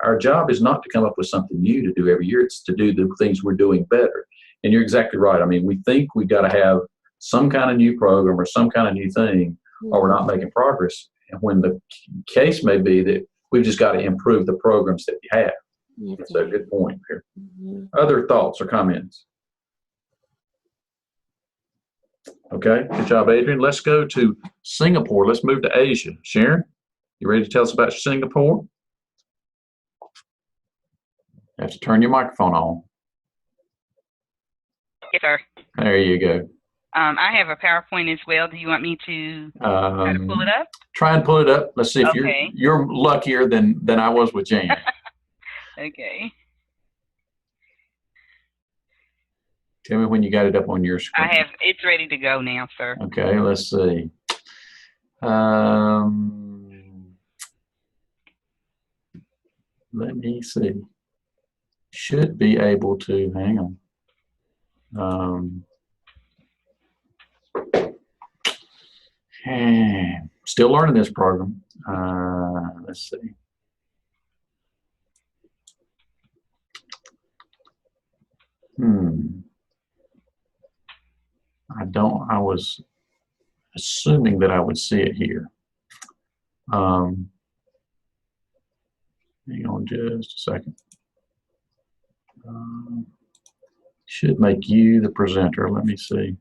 our job is not to come up with something new to do every year. It's to do the things we're doing better. And you're exactly right. I mean, we think we've got to have some kind of new program or some kind of new thing, or we're not making progress. And when the case may be that we've just got to improve the programs that we have. That's a good point here. Mm-hmm. Other thoughts or comments? Okay, good job, Adrienne. Let's go to Singapore. Let's move to Asia. Sharon, you ready to tell us about Singapore? You have to turn your microphone on. Yes, sir. There you go. I have a PowerPoint as well. Do you want me to try to pull it up? Try and pull it up. Let's see if Okay. you're luckier than I was with Jan. Okay. Tell me when you got it up on your screen. It's ready to go now, sir. Okay, let's see. Let me see. Should be able to, hang on. Still learning this program. Let's see. I was assuming that I would see it here. Hang on just a second. Should make you the presenter. Let me see.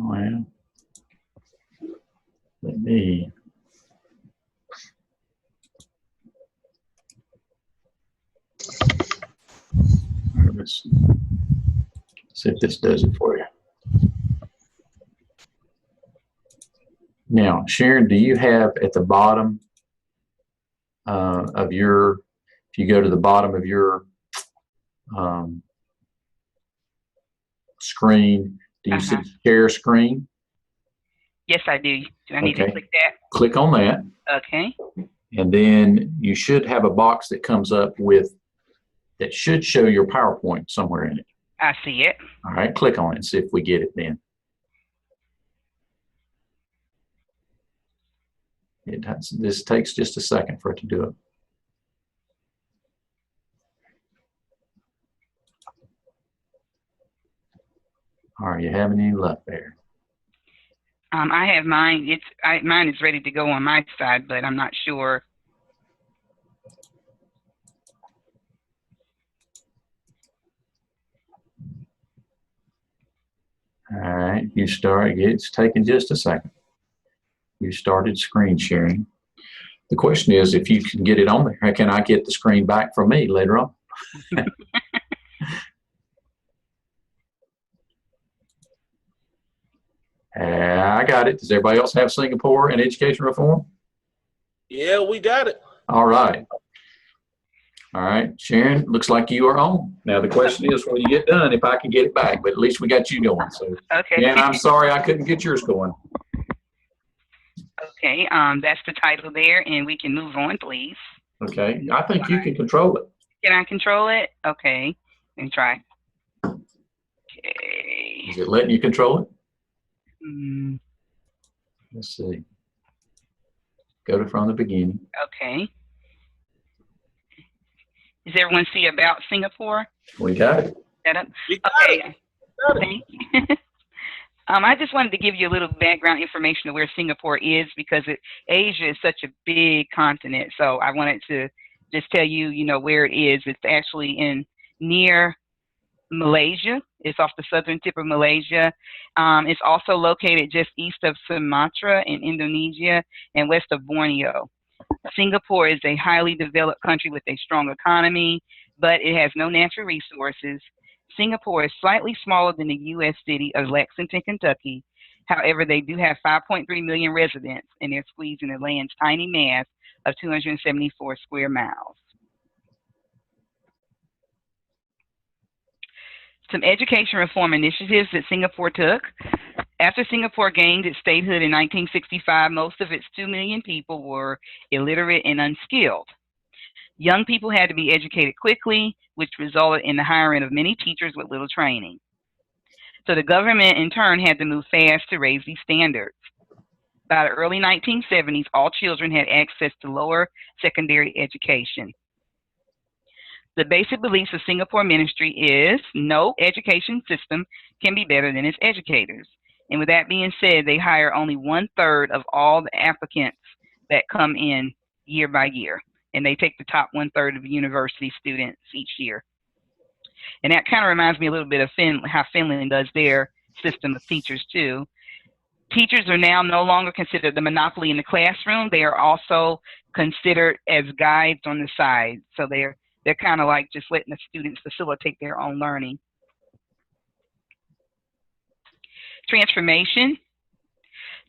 Well, let me. See if this does it for you. Now, Sharon, do you have at the bottom of your, if you go to the bottom of your screen, do you see share screen? Yes, I do. Do I need to click that? Click on that. Okay. And then you should have a box that comes up with, that should show your PowerPoint somewhere in it. I see it. All right, click on it and see if we get it then. This takes just a second for it to do it. Are you having any luck there? I have mine. Mine is ready to go on my side, but I'm not sure. All right, you start. It's taking just a second. You started screen sharing. The question is, if you can get it on there, can I get the screen back from me later on? I got it. Does everybody else have Singapore and education reform? Yeah, we got it. All right. All right, Sharon, looks like you are on. Now the question is, when you get done, if I can get it back, but at least we got you going. So, okay. And I'm sorry I couldn't get yours going. Okay, that's the title there, and we can move on, please. Okay, I think you can control it. Can I control it? Okay, let me try. Okay. Is it letting you control it? Mm. Let's see. Go to from the beginning. Okay. Does everyone see about Singapore? We got it. We got okay. it. Got it. Thank you. I just wanted to give you a little background information of where Singapore is, because Asia is such a big continent. So I wanted to just tell you, where it is. It's actually near Malaysia. It's off the southern tip of Malaysia. It's also located just east of Sumatra in Indonesia and west of Borneo. Singapore is a highly developed country with a strong economy, but it has no natural resources. Singapore is slightly smaller than the U.S. city of Lexington, Kentucky. However, they do have 5.3 million residents, and they're squeezed in the land's tiny mass of 274 square miles. Some education reform initiatives that Singapore took. After Singapore gained its statehood in 1965, most of its 2 million people were illiterate and unskilled. Young people had to be educated quickly, which resulted in the hiring of many teachers with little training. So the government, in turn, had to move fast to raise these standards. By the early 1970s, all children had access to lower secondary education. The basic beliefs of Singapore Ministry is no education system can be better than its educators. And with that being said, they hire only 1/3 of all the applicants that come in year by year. And they take the top 1/3 of university students each year. And that kind of reminds me a little bit of how Finland does their system of teachers too. Teachers are now no longer considered the monopoly in the classroom. They are also considered as guides on the side. So they're kind of like just letting the students facilitate their own learning. Transformation.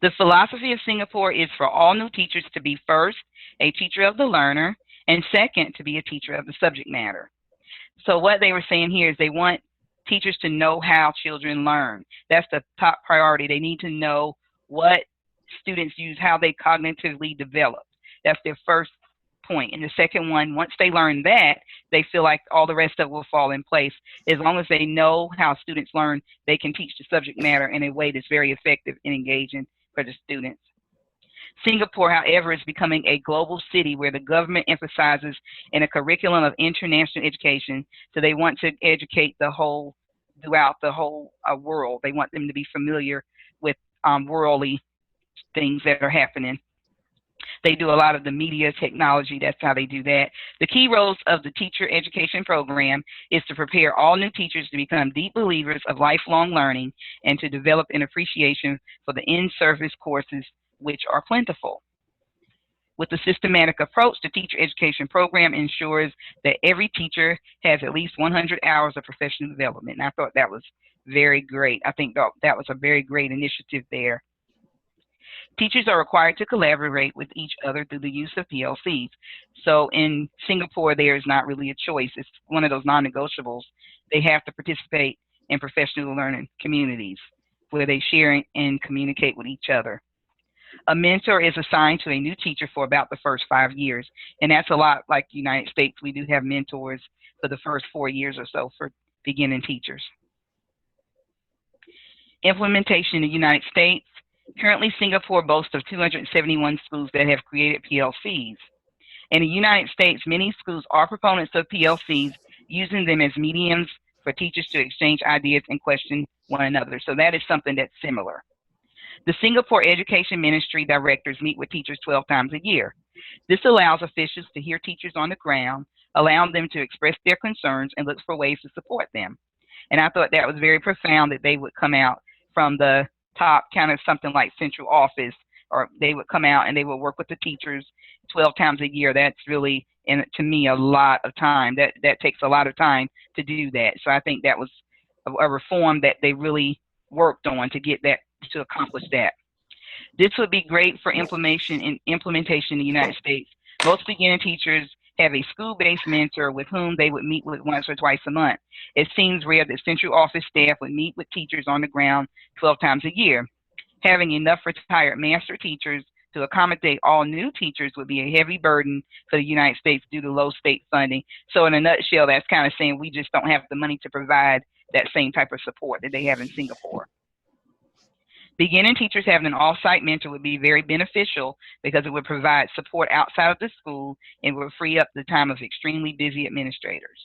The philosophy of Singapore is for all new teachers to be first, a teacher of the learner, and second, to be a teacher of the subject matter. So what they were saying here is they want teachers to know how children learn. That's the top priority. They need to know what students use, how they cognitively develop. That's their first point. And the second one, once they learn that, they feel like all the rest of it will fall in place. As long as they know how students learn, they can teach the subject matter in a way that's very effective and engaging for the students. Singapore, however, is becoming a global city where the government emphasizes in a curriculum of international education. So they want to educate throughout the whole world. They want them to be familiar with worldly things that are happening. They do a lot of the media technology. That's how they do that. The key roles of the teacher education program is to prepare all new teachers to become deep believers of lifelong learning and to develop an appreciation for the in-service courses, which are plentiful. with a systematic approach, the teacher education program ensures that every teacher has at least 100 hours of professional development. And I thought that was very great. I think that was a very great initiative there. Teachers are required to collaborate with each other through the use of PLCs. So in Singapore, there is not really a choice. It's one of those non-negotiables. They have to participate in professional learning communities where they share and communicate with each other. A mentor is assigned to a new teacher for about the first 5 years. And that's a lot like the United States. We do have mentors for the first 4 years or so for beginning teachers. Implementation in the United States. Currently, Singapore boasts of 271 schools that have created PLCs. In the United States, many schools are proponents of PLCs, using them as mediums for teachers to exchange ideas and question one another. So that is something that's similar. The Singapore Education Ministry directors meet with teachers 12 times a year. This allows officials to hear teachers on the ground, allowing them to express their concerns and look for ways to support them. And I thought that was very profound that they would come out from the top, kind of something like central office, or they would come out and they would work with the teachers 12 times a year. That's really, and to me, a lot of time. That takes a lot of time to do that. So I think that was a reform that they really worked on to get that, to accomplish that. This would be great for implementation in the United States. Most beginning teachers have a school-based mentor with whom they would meet with once or twice a month. It seems rare that central office staff would meet with teachers on the ground 12 times a year. Having enough retired master teachers to accommodate all new teachers would be a heavy burden for the United States due to low state funding. So in a nutshell, that's kind of saying we just don't have the money to provide that same type of support that they have in Singapore. Beginning teachers having an off-site mentor would be very beneficial because it would provide support outside of the school and would free up the time of extremely busy administrators.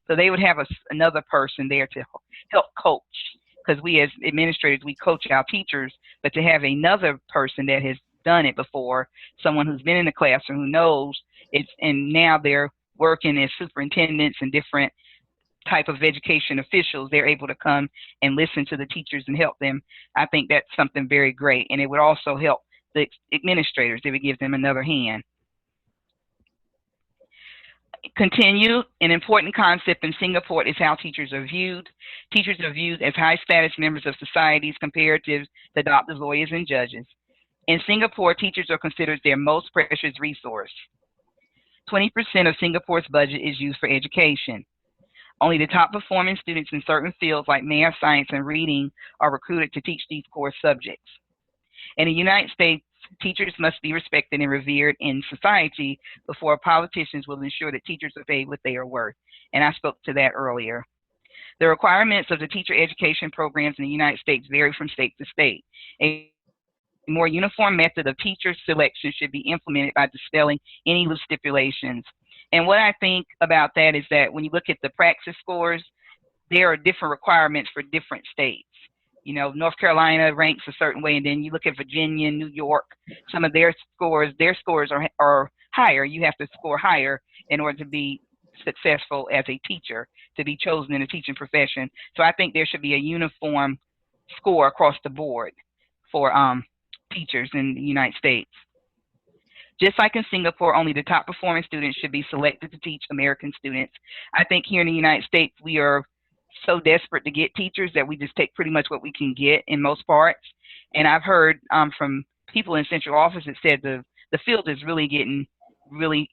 So they would have another person there to help coach, because we as administrators, we coach our teachers, but to have another person that has done it before, someone who's been in the classroom, who knows it's, and now they're working as superintendents and different type of education officials, they're able to come and listen to the teachers and help them. I think that's something very great, and it would also help the administrators. It would give them another hand. Continue, an important concept in Singapore is how teachers are viewed. Teachers are viewed as high status members of societies compared to the doctors, lawyers, and judges. In Singapore, teachers are considered their most precious resource. 20% of Singapore's budget is used for education. Only the top performing students in certain fields like math, science, and reading are recruited to teach these core subjects. In the United States, teachers must be respected and revered in society before politicians will ensure that teachers are paid what they are worth. And I spoke to that earlier. The requirements of the teacher education programs in the United States vary from state to state. A more uniform method of teacher selection should be implemented by dispelling any loose stipulations. And what I think about that is that when you look at the praxis scores, there are different requirements for different states. You know, North Carolina ranks a certain way, and then you look at Virginia, New York, some of their scores are higher. You have to score higher in order to be successful as a teacher, to be chosen in a teaching profession. So I think there should be a uniform score across the board for teachers in the United States. Just like in Singapore, only the top performing students should be selected to teach American students. I think here in the United States, we are so desperate to get teachers that we just take pretty much what we can get in most parts. And I've heard from people in central office that said the field is really getting,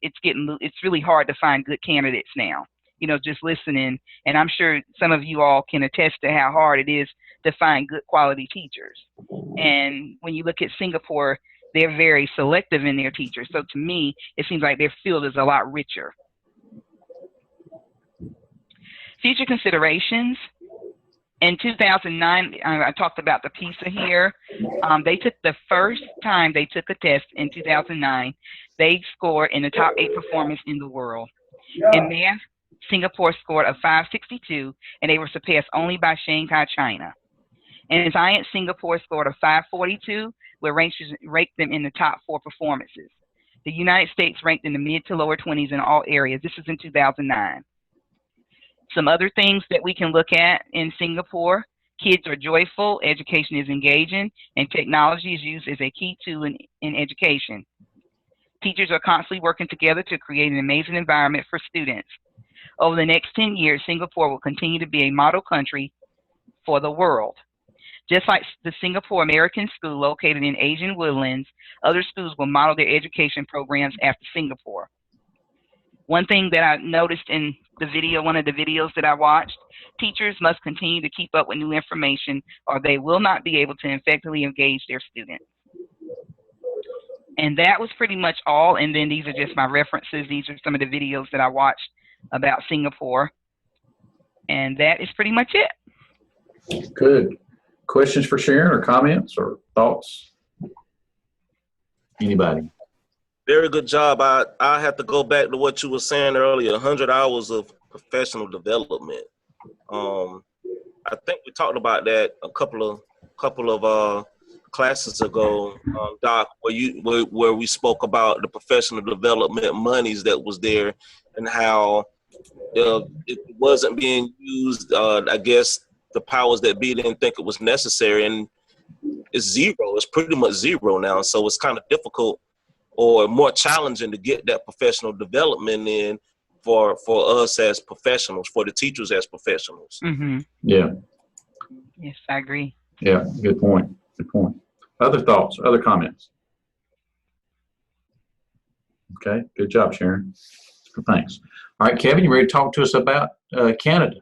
it's really hard to find good candidates now, you know, just listening. And I'm sure some of you all can attest to how hard it is to find good quality teachers. And when you look at Singapore, they're very selective in their teachers. So to me, it seems like their field is a lot richer. Future considerations. In 2009, I talked about the PISA here. They took the first time they took a test in 2009. They scored in the top 8 performers in the world. In math, Singapore scored a 562, and they were surpassed only by Shanghai, China. In science, Singapore scored a 542, where ranked them in the top 4 performances. The United States ranked in the mid to lower 20s in all areas. This is in 2009. Some other things that we can look at in Singapore: kids are joyful, education is engaging, and technology is used as a key tool in education. Teachers are constantly working together to create an amazing environment for students. Over the next 10 years, Singapore will continue to be a model country for the world. Just like the Singapore American School located in Asian Woodlands, other schools will model their education programs after Singapore. One thing that I noticed in the video, one of the videos that I watched, teachers must continue to keep up with new information or they will not be able to effectively engage their students. And that was pretty much all. And then these are just my references. These are some of the videos that I watched about Singapore. And that is pretty much it. Good. Questions for Sharon or comments or thoughts? Anybody? Very good job. I have to go back to what you were saying earlier, 100 hours of professional development. I think we talked about that a couple of classes ago, Doc, where we spoke about the professional development monies that was there and how it wasn't being used. I guess the powers that be didn't think it was necessary, and it's zero. It's pretty much zero now. So it's kind of difficult or more challenging to get that professional development in for us as professionals, for the teachers as professionals. Mm-hmm. Yeah. Yes, I agree. Yeah. Good point. Good point. Other thoughts, other comments? Okay. Good job, Sharon. Thanks. All right, Kevin, you ready to talk to us about Canada?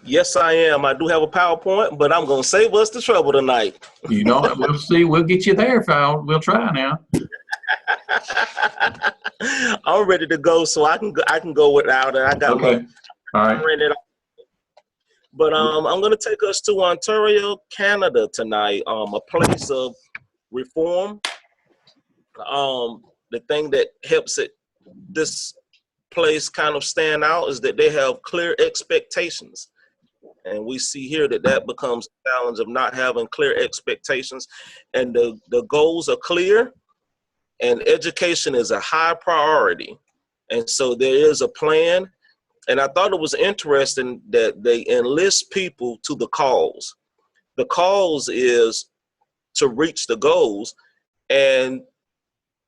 Yes, I am. I do have a PowerPoint, but I'm going to save us the trouble tonight. You know, we'll see. We'll get you there, Phil. We'll try now. I'm ready to go, so I can go without it. I got Okay. All right. But I'm going to take us to Ontario, Canada tonight, a place of reform. The thing that helps this place kind of stand out is that they have clear expectations. And we see here that becomes a challenge of not having clear expectations. And the goals are clear, and education is a high priority. And so there is a plan. And I thought it was interesting that they enlist people to the cause. The cause is to reach the goals, and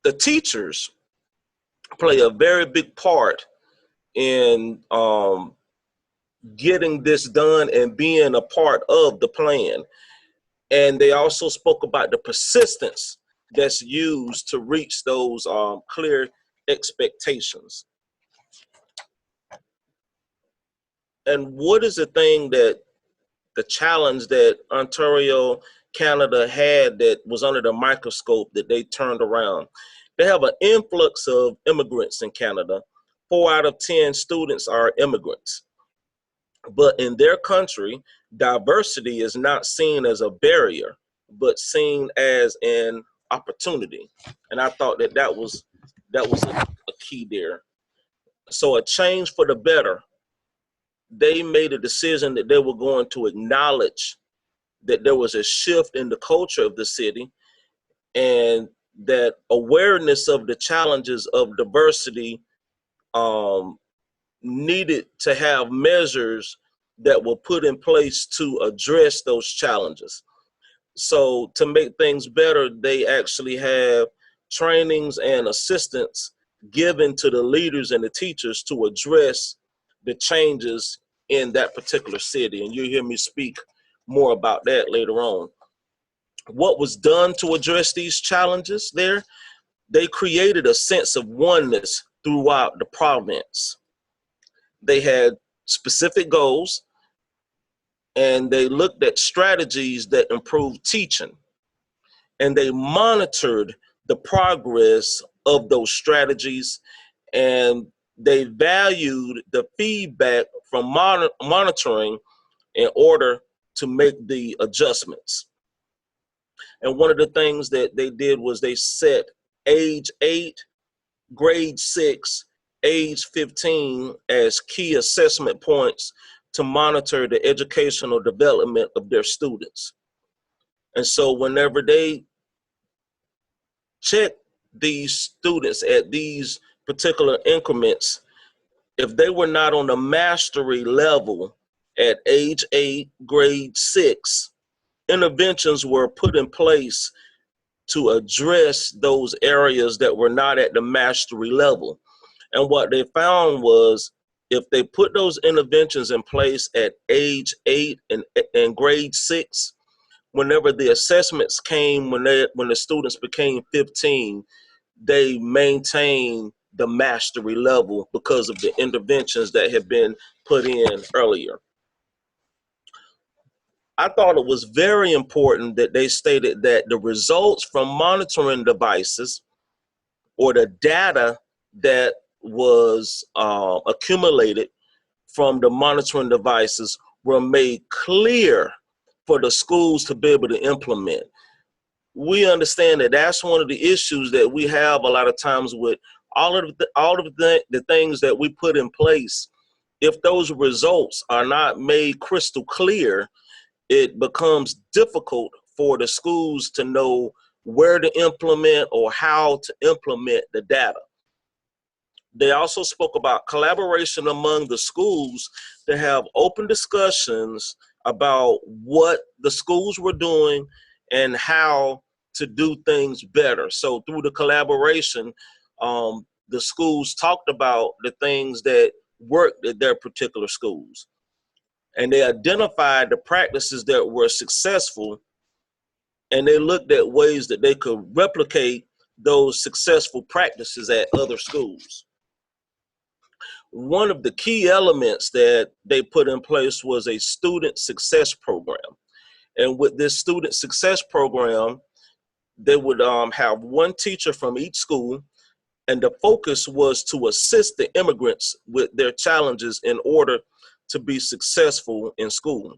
the teachers play a very big part in getting this done and being a part of the plan. And they also spoke about the persistence that's used to reach those clear expectations. And what is the thing that the challenge that Ontario, Canada had that was under the microscope that they turned around? They have an influx of immigrants in Canada. 4 out of 10 students are immigrants. But in their country, diversity is not seen as a barrier, but seen as an opportunity. And I thought that was a key there. So a change for the better. They made a decision that they were going to acknowledge that there was a shift in the culture of the city, and that awareness of the challenges of diversity needed to have measures that were put in place to address those challenges. So to make things better, they actually have trainings and assistance given to the leaders and the teachers to address the changes in that particular city. And you'll hear me speak more about that later on. What was done to address these challenges there? They created a sense of oneness throughout the province. They had specific goals, and they looked at strategies that improved teaching, and they monitored the progress of those strategies, and they valued the feedback from monitoring in order to make the adjustments. And one of the things that they did was they set age 8, grade 6, age 15 as key assessment points to monitor the educational development of their students. And so whenever they check these students at these particular increments, if they were not on the mastery level at age 8, grade 6, interventions were put in place to address those areas that were not at the mastery level. And what they found was if they put those interventions in place at age 8 and grade 6, whenever the assessments came, when the students became 15, they maintained the mastery level because of the interventions that had been put in earlier. I thought it was very important that they stated that the results from monitoring devices, or the data that was accumulated from the monitoring devices, were made clear for the schools to be able to implement. We understand that that's one of the issues that we have a lot of times with all of the things that we put in place. If those results are not made crystal clear, it becomes difficult for the schools to know where to implement or how to implement the data. They also spoke about collaboration among the schools to have open discussions about what the schools were doing and how to do things better. So through the collaboration, the schools talked about the things that worked at their particular schools. And they identified the practices that were successful, and they looked at ways that they could replicate those successful practices at other schools. One of the key elements that they put in place was a student success program. And with this student success program, they would have one teacher from each school, and the focus was to assist the immigrants with their challenges in order to be successful in school.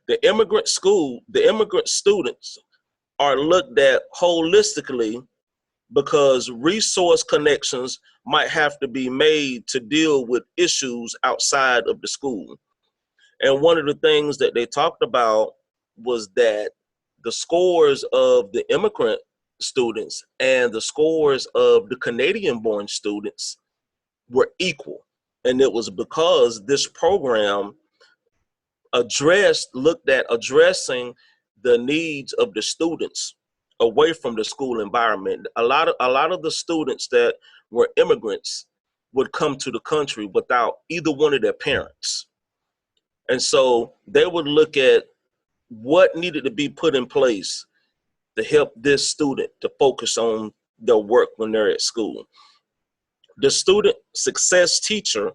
The immigrant students are looked at holistically because resource connections might have to be made to deal with issues outside of the school. And one of the things that they talked about was that the scores of the immigrant students and the scores of the Canadian-born students were equal. And it was because this program looked at addressing the needs of the students away from the school environment. A lot of the students that were immigrants would come to the country without either one of their parents. And so they would look at what needed to be put in place to help this student to focus on their work when they're at school. The student success teacher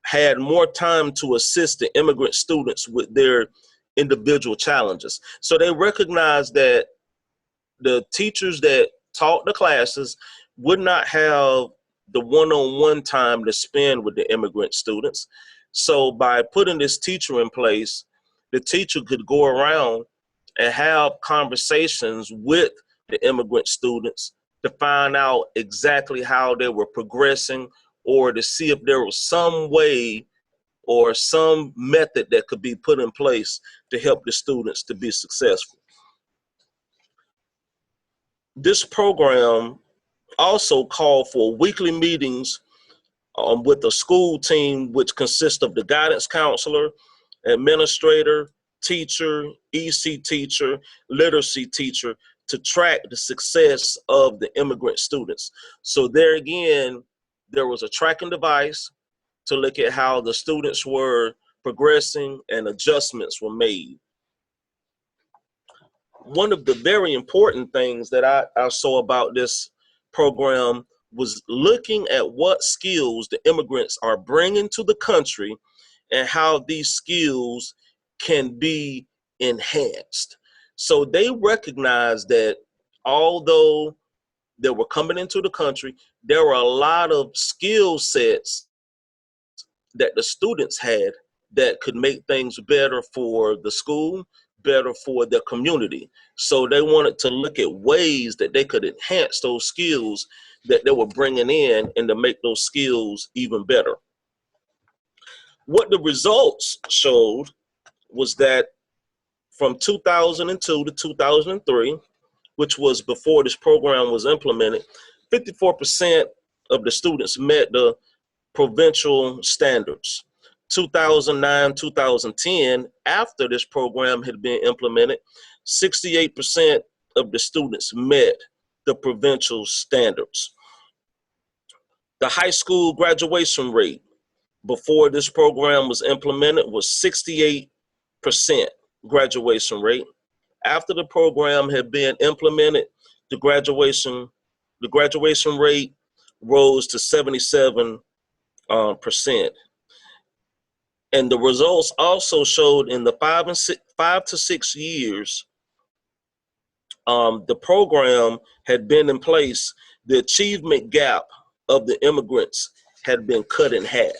had more time to assist the immigrant students with their individual challenges. So they recognized that the teachers that taught the classes would not have the one-on-one time to spend with the immigrant students. So by putting this teacher in place, the teacher could go around and have conversations with the immigrant students to find out exactly how they were progressing, or to see if there was some way or some method that could be put in place to help the students to be successful. This program also called for weekly meetings with the school team, which consists of the guidance counselor, administrator, teacher, EC teacher, literacy teacher, to track the success of the immigrant students. So there again, there was a tracking device to look at how the students were progressing and adjustments were made. One of the very important things that I saw about this program was looking at what skills the immigrants are bringing to the country and how these skills can be enhanced. So they recognized that although they were coming into the country, there were a lot of skill sets that the students had that could make things better for the school, better for the community. So they wanted to look at ways that they could enhance those skills that they were bringing in and to make those skills even better. What the results showed was that from 2002 to 2003, which was before this program was implemented, 54% of the students met the provincial standards. 2009, 2010, after this program had been implemented, 68% of the students met the provincial standards. The high school graduation rate before this program was implemented was 68% graduation rate. After the program had been implemented, the graduation rate rose to 77%. And the results also showed in the 5 to 6 years the program had been in place, the achievement gap of the immigrants had been cut in half.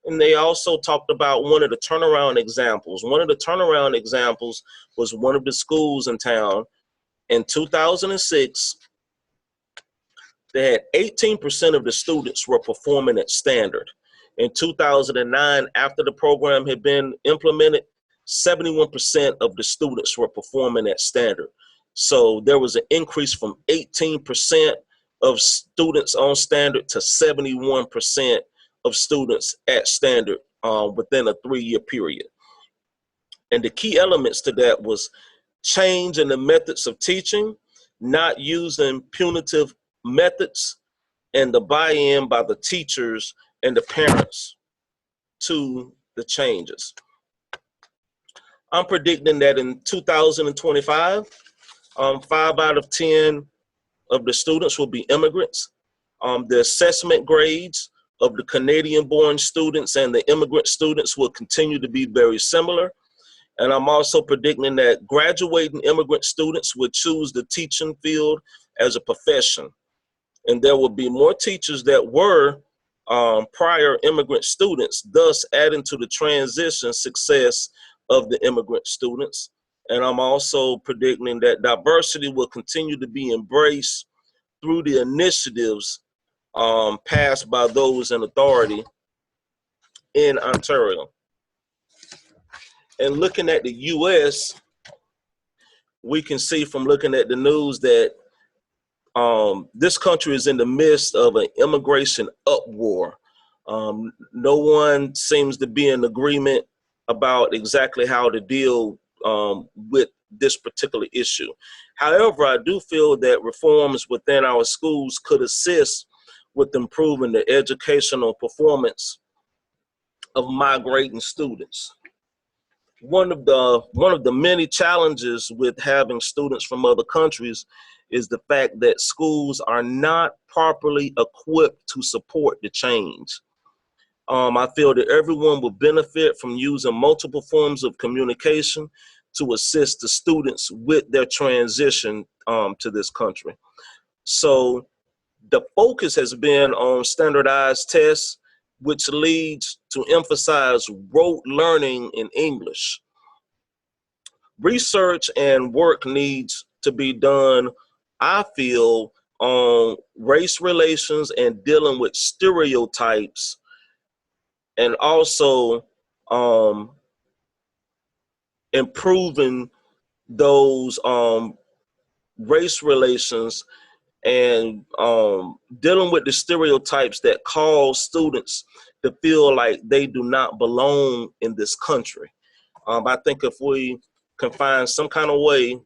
And they also talked about one of the turnaround examples. One of the turnaround examples was one of the schools in town. In 2006, they had 18% of the students were performing at standard. In 2009, after the program had been implemented, 71% of the students were performing at standard. So there was an increase from 18% of students on standard to 71% of students at standard within a 3-year period. And the key elements to that was change in the methods of teaching, not using punitive methods, and the buy-in by the teachers and the parents to the changes. I'm predicting that in 2025, 5 out of 10 of the students will be immigrants. The assessment grades of the Canadian-born students and the immigrant students will continue to be very similar. And I'm also predicting that graduating immigrant students will choose the teaching field as a profession. And there will be more teachers that were prior immigrant students, thus adding to the transition success of the immigrant students. And I'm also predicting that diversity will continue to be embraced through the initiatives passed by those in authority in Ontario. And looking at the US, we can see from looking at the news that this country is in the midst of an immigration uproar. No one seems to be in agreement about exactly how to deal with this particular issue. However, I do feel that reforms within our schools could assist with improving the educational performance of migrating students. One of the many challenges with having students from other countries is the fact that schools are not properly equipped to support the change. I feel that everyone will benefit from using multiple forms of communication to assist the students with their transition to this country. So the focus has been on standardized tests, which leads to emphasize rote learning in English. Research and work needs to be done, I feel, on race relations and dealing with stereotypes, and also improving those race relations and dealing with the stereotypes that cause students to feel like they do not belong in this country. I think if we can find some kind of way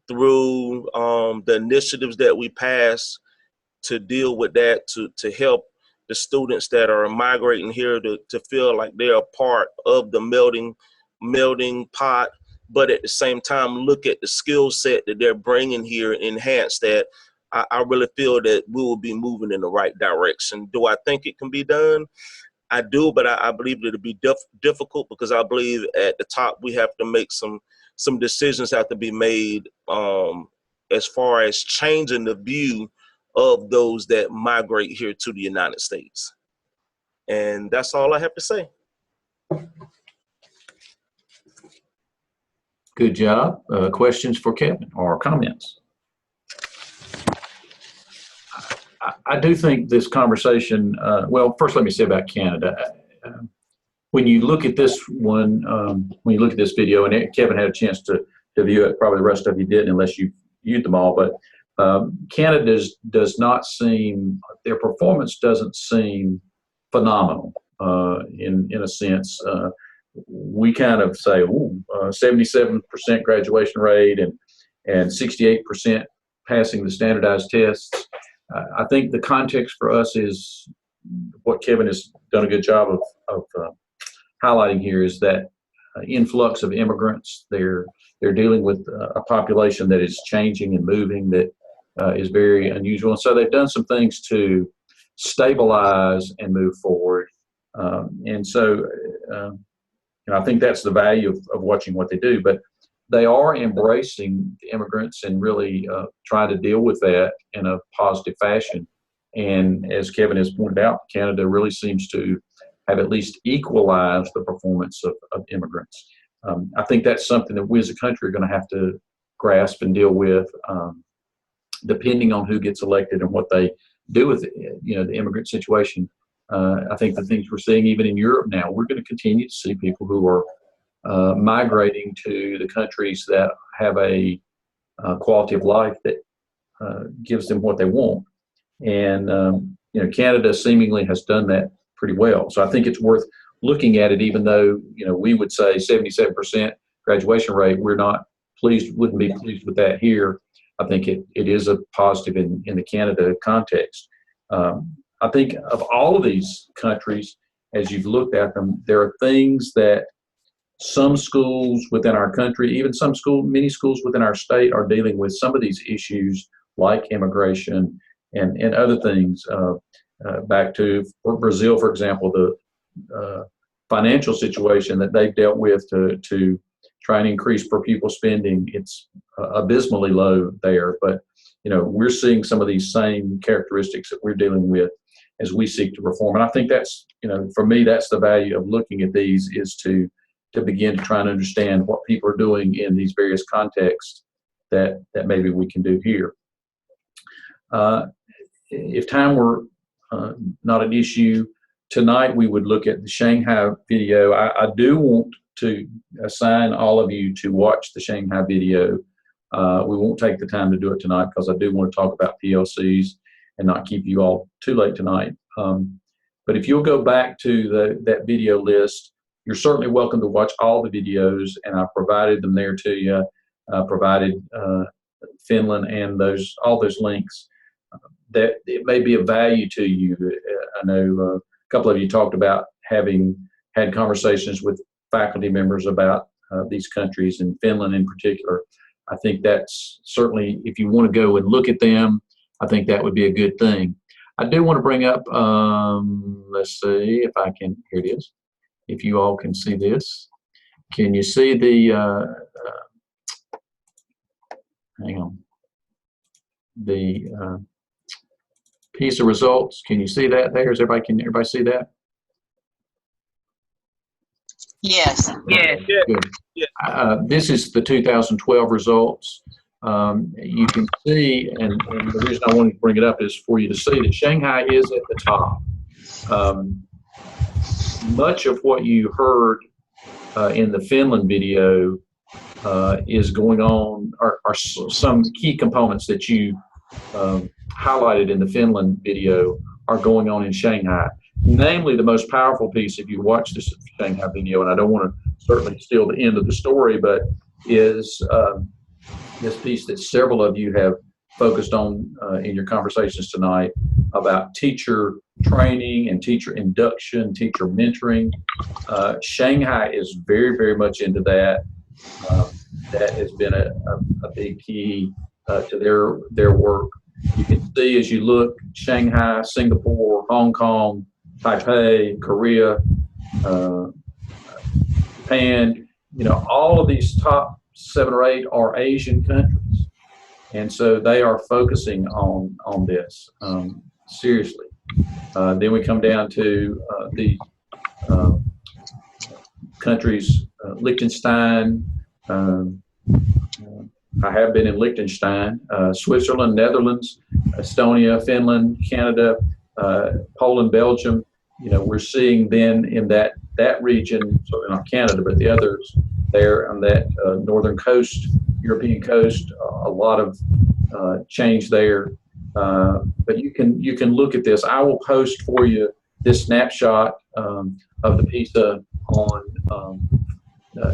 through the initiatives that we pass to deal with that, to help the students that are migrating here to feel like they're a part of the melting pot, but at the same time look at the skill set that they're bringing here, enhance that, I really feel that we will be moving in the right direction. Do I think it can be done? I do, but I believe it'll be difficult, because I believe at the top we have to make some decisions have to be made as far as changing the view of those that migrate here to the United States. And that's all I have to say. Good job. Questions for Kevin or comments? I do think this conversation, well, first let me say about Canada. When you look at this one, when you look at this video, and Kevin had a chance to view it, probably the rest of you didn't unless you viewed them all, but Canada does not seem, their performance doesn't seem phenomenal in a sense. We kind of say, 77% graduation rate, and 68% passing the standardized tests. I think the context for us is what Kevin has done a good job of highlighting here is that influx of immigrants. They're dealing with a population that is changing and moving that is very unusual. And so they've done some things to stabilize and move forward. And so I think that's the value of watching what they do. But they are embracing the immigrants and really trying to deal with that in a positive fashion. And as Kevin has pointed out, Canada really seems to have at least equalized the performance of immigrants. I think that's something that we as a country are going to have to grasp and deal with, depending on who gets elected and what they do with it, the immigrant situation. I think the things we're seeing even in Europe now, we're going to continue to see people who are migrating to the countries that have a quality of life that gives them what they want. And, Canada seemingly has done that pretty well. So I think it's worth looking at it, even though, we would say 77% graduation rate, wouldn't be pleased with that here. I think it is a positive in the Canada context. I think of all of these countries, as you've looked at them, there are things that some schools within our country, even many schools within our state are dealing with some of these issues like immigration and other things. Back to Brazil, for example, the financial situation that they've dealt with to try and increase per pupil spending, it's abysmally low there. But, we're seeing some of these same characteristics that we're dealing with as we seek to reform. And I think that's, for me, that's the value of looking at these, is to begin to try and understand what people are doing in these various contexts that maybe we can do here. If time were not an issue, tonight we would look at the Shanghai video. I do want to assign all of you to watch the Shanghai video. We won't take the time to do it tonight because I do want to talk about PLCs and not keep you all too late tonight. But if you'll go back to that video list, you're certainly welcome to watch all the videos, and I provided them there to you. Provided Finland and all those links. That it may be of value to you. I know a couple of you talked about having had conversations with faculty members about these countries, and Finland in particular. I think that's certainly, if you want to go and look at them, I think that would be a good thing. I do want to bring up, let's see if I can, here it is. If you all can see this. Can you see the, hang on, the PISA results? Can you see that there? Can everybody see that? Yes. Yes. Good. This is the 2012 results. You can see, and the reason I wanted to bring it up is for you to see that Shanghai is at the top. Much of what you heard in the Finland video is going on, are some key components that you highlighted in the Finland video are going on in Shanghai. Namely, the most powerful piece, if you watch this Shanghai video, and I don't want to certainly steal the end of the story, but is this piece that several of you have focused on in your conversations tonight about teacher training and teacher induction, teacher mentoring. Shanghai is very, very much into that. That has been a big key to their work. You can see as you look, Shanghai, Singapore, Hong Kong, Taipei, Korea, Japan, all of these top 7 or 8 are Asian countries. And so they are focusing on this seriously. Then we come down to the countries, Liechtenstein. I have been in Liechtenstein, Switzerland, Netherlands, Estonia, Finland, Canada, Poland, Belgium. We're seeing then in that region, certainly not Canada, but the others there on that northern coast, European coast, a lot of change there. But you can look at this. I will post for you this snapshot of the PISA on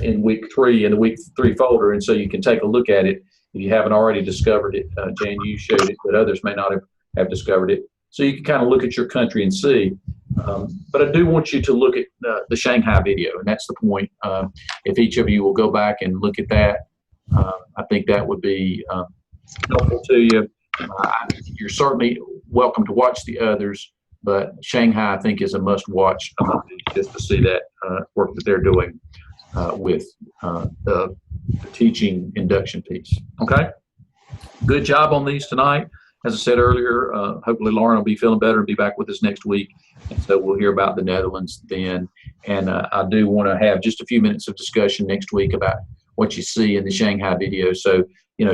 in week 3 in the week 3 folder, and so you can take a look at it. if you haven't already discovered it. Jan, you showed it, but others may not have discovered it. So you can kind of look at your country and see. But I do want you to look at the Shanghai video, and that's the point. If each of you will go back and look at that, I think that would be helpful to you. You're certainly welcome to watch the others, but Shanghai, I think, is a must-watch just to see that work that they're doing with the teaching induction piece. Okay? Good job on these tonight. As I said earlier, hopefully Lauren will be feeling better and be back with us next week. And so we'll hear about the Netherlands then. And I do want to have just a few minutes of discussion next week about what you see in the Shanghai video. So,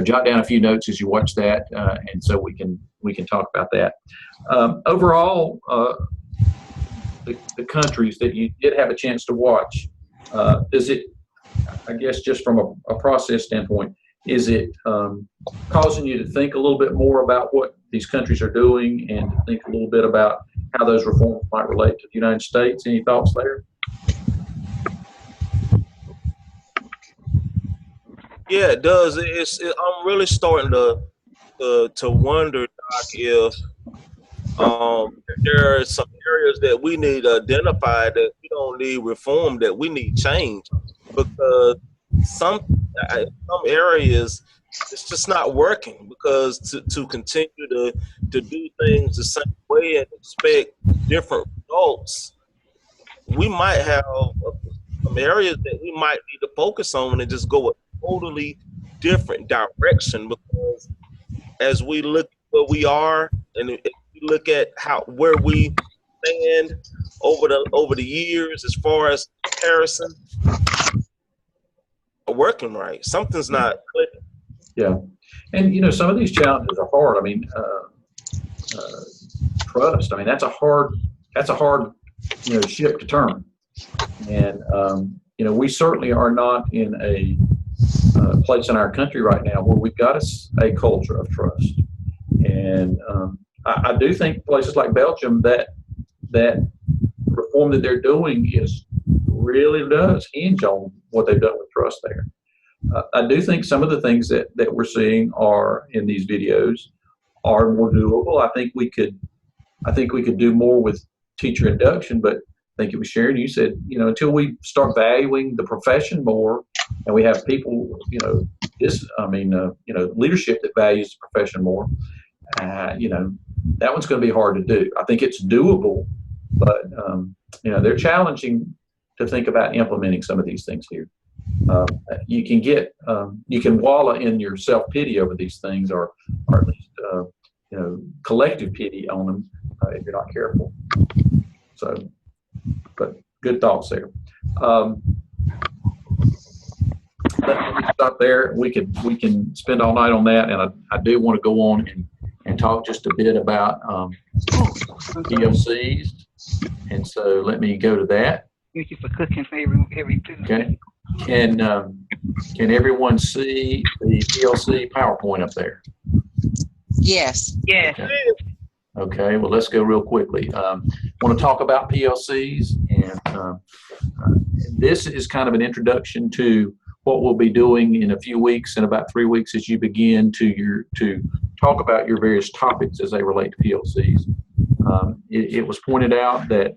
jot down a few notes as you watch that, and so we can talk about that. Overall, the countries that you did have a chance to watch, is it, I guess, just from a process standpoint, is it causing you to think a little bit more about what these countries are doing and to think a little bit about how those reforms might relate to the United States? Any thoughts there? Yeah, it does. I'm really starting to wonder, Doc, if there are some areas that we need to identify that we don't need reform, that we need change, because some areas it's just not working, because to continue to do things the same way and expect different results, we might have some areas that we might need to focus on and just go a totally different direction. Because as we look where we are, and if we look at where we stand over the years as far as comparison, working right, something's not clicking. Yeah, and some of these challenges are hard. I mean, trust. I mean, that's a hard ship to turn. And we certainly are not in a place in our country right now where we've got a culture of trust. And I do think places like Belgium, that reform that they're doing really does hinge on what they've done with trust there. I do think some of the things that we're seeing are in these videos are more doable. I think we could do more with teacher induction, but I think it was Sharon, you said, until we start valuing the profession more, and we have people, leadership that values the profession more, that one's going to be hard to do. I think it's doable, but they're challenging to think about implementing some of these things here. You can wallow in your self-pity over these things, or at least collective pity on them if you're not careful. So, but good thoughts there. Let me stop there. We can spend all night on that, and I do want to go on and talk just a bit about PLCs. And so let me go to that. Thank you for cooking for every Tuesday. Okay. Can everyone see the PLC PowerPoint up there? Yes. Yes. Okay, well, let's go real quickly. I want to talk about PLCs, and this is kind of an introduction to what we'll be doing in a few weeks, in about 3 weeks, as you begin to talk about your various topics as they relate to PLCs. It was pointed out that,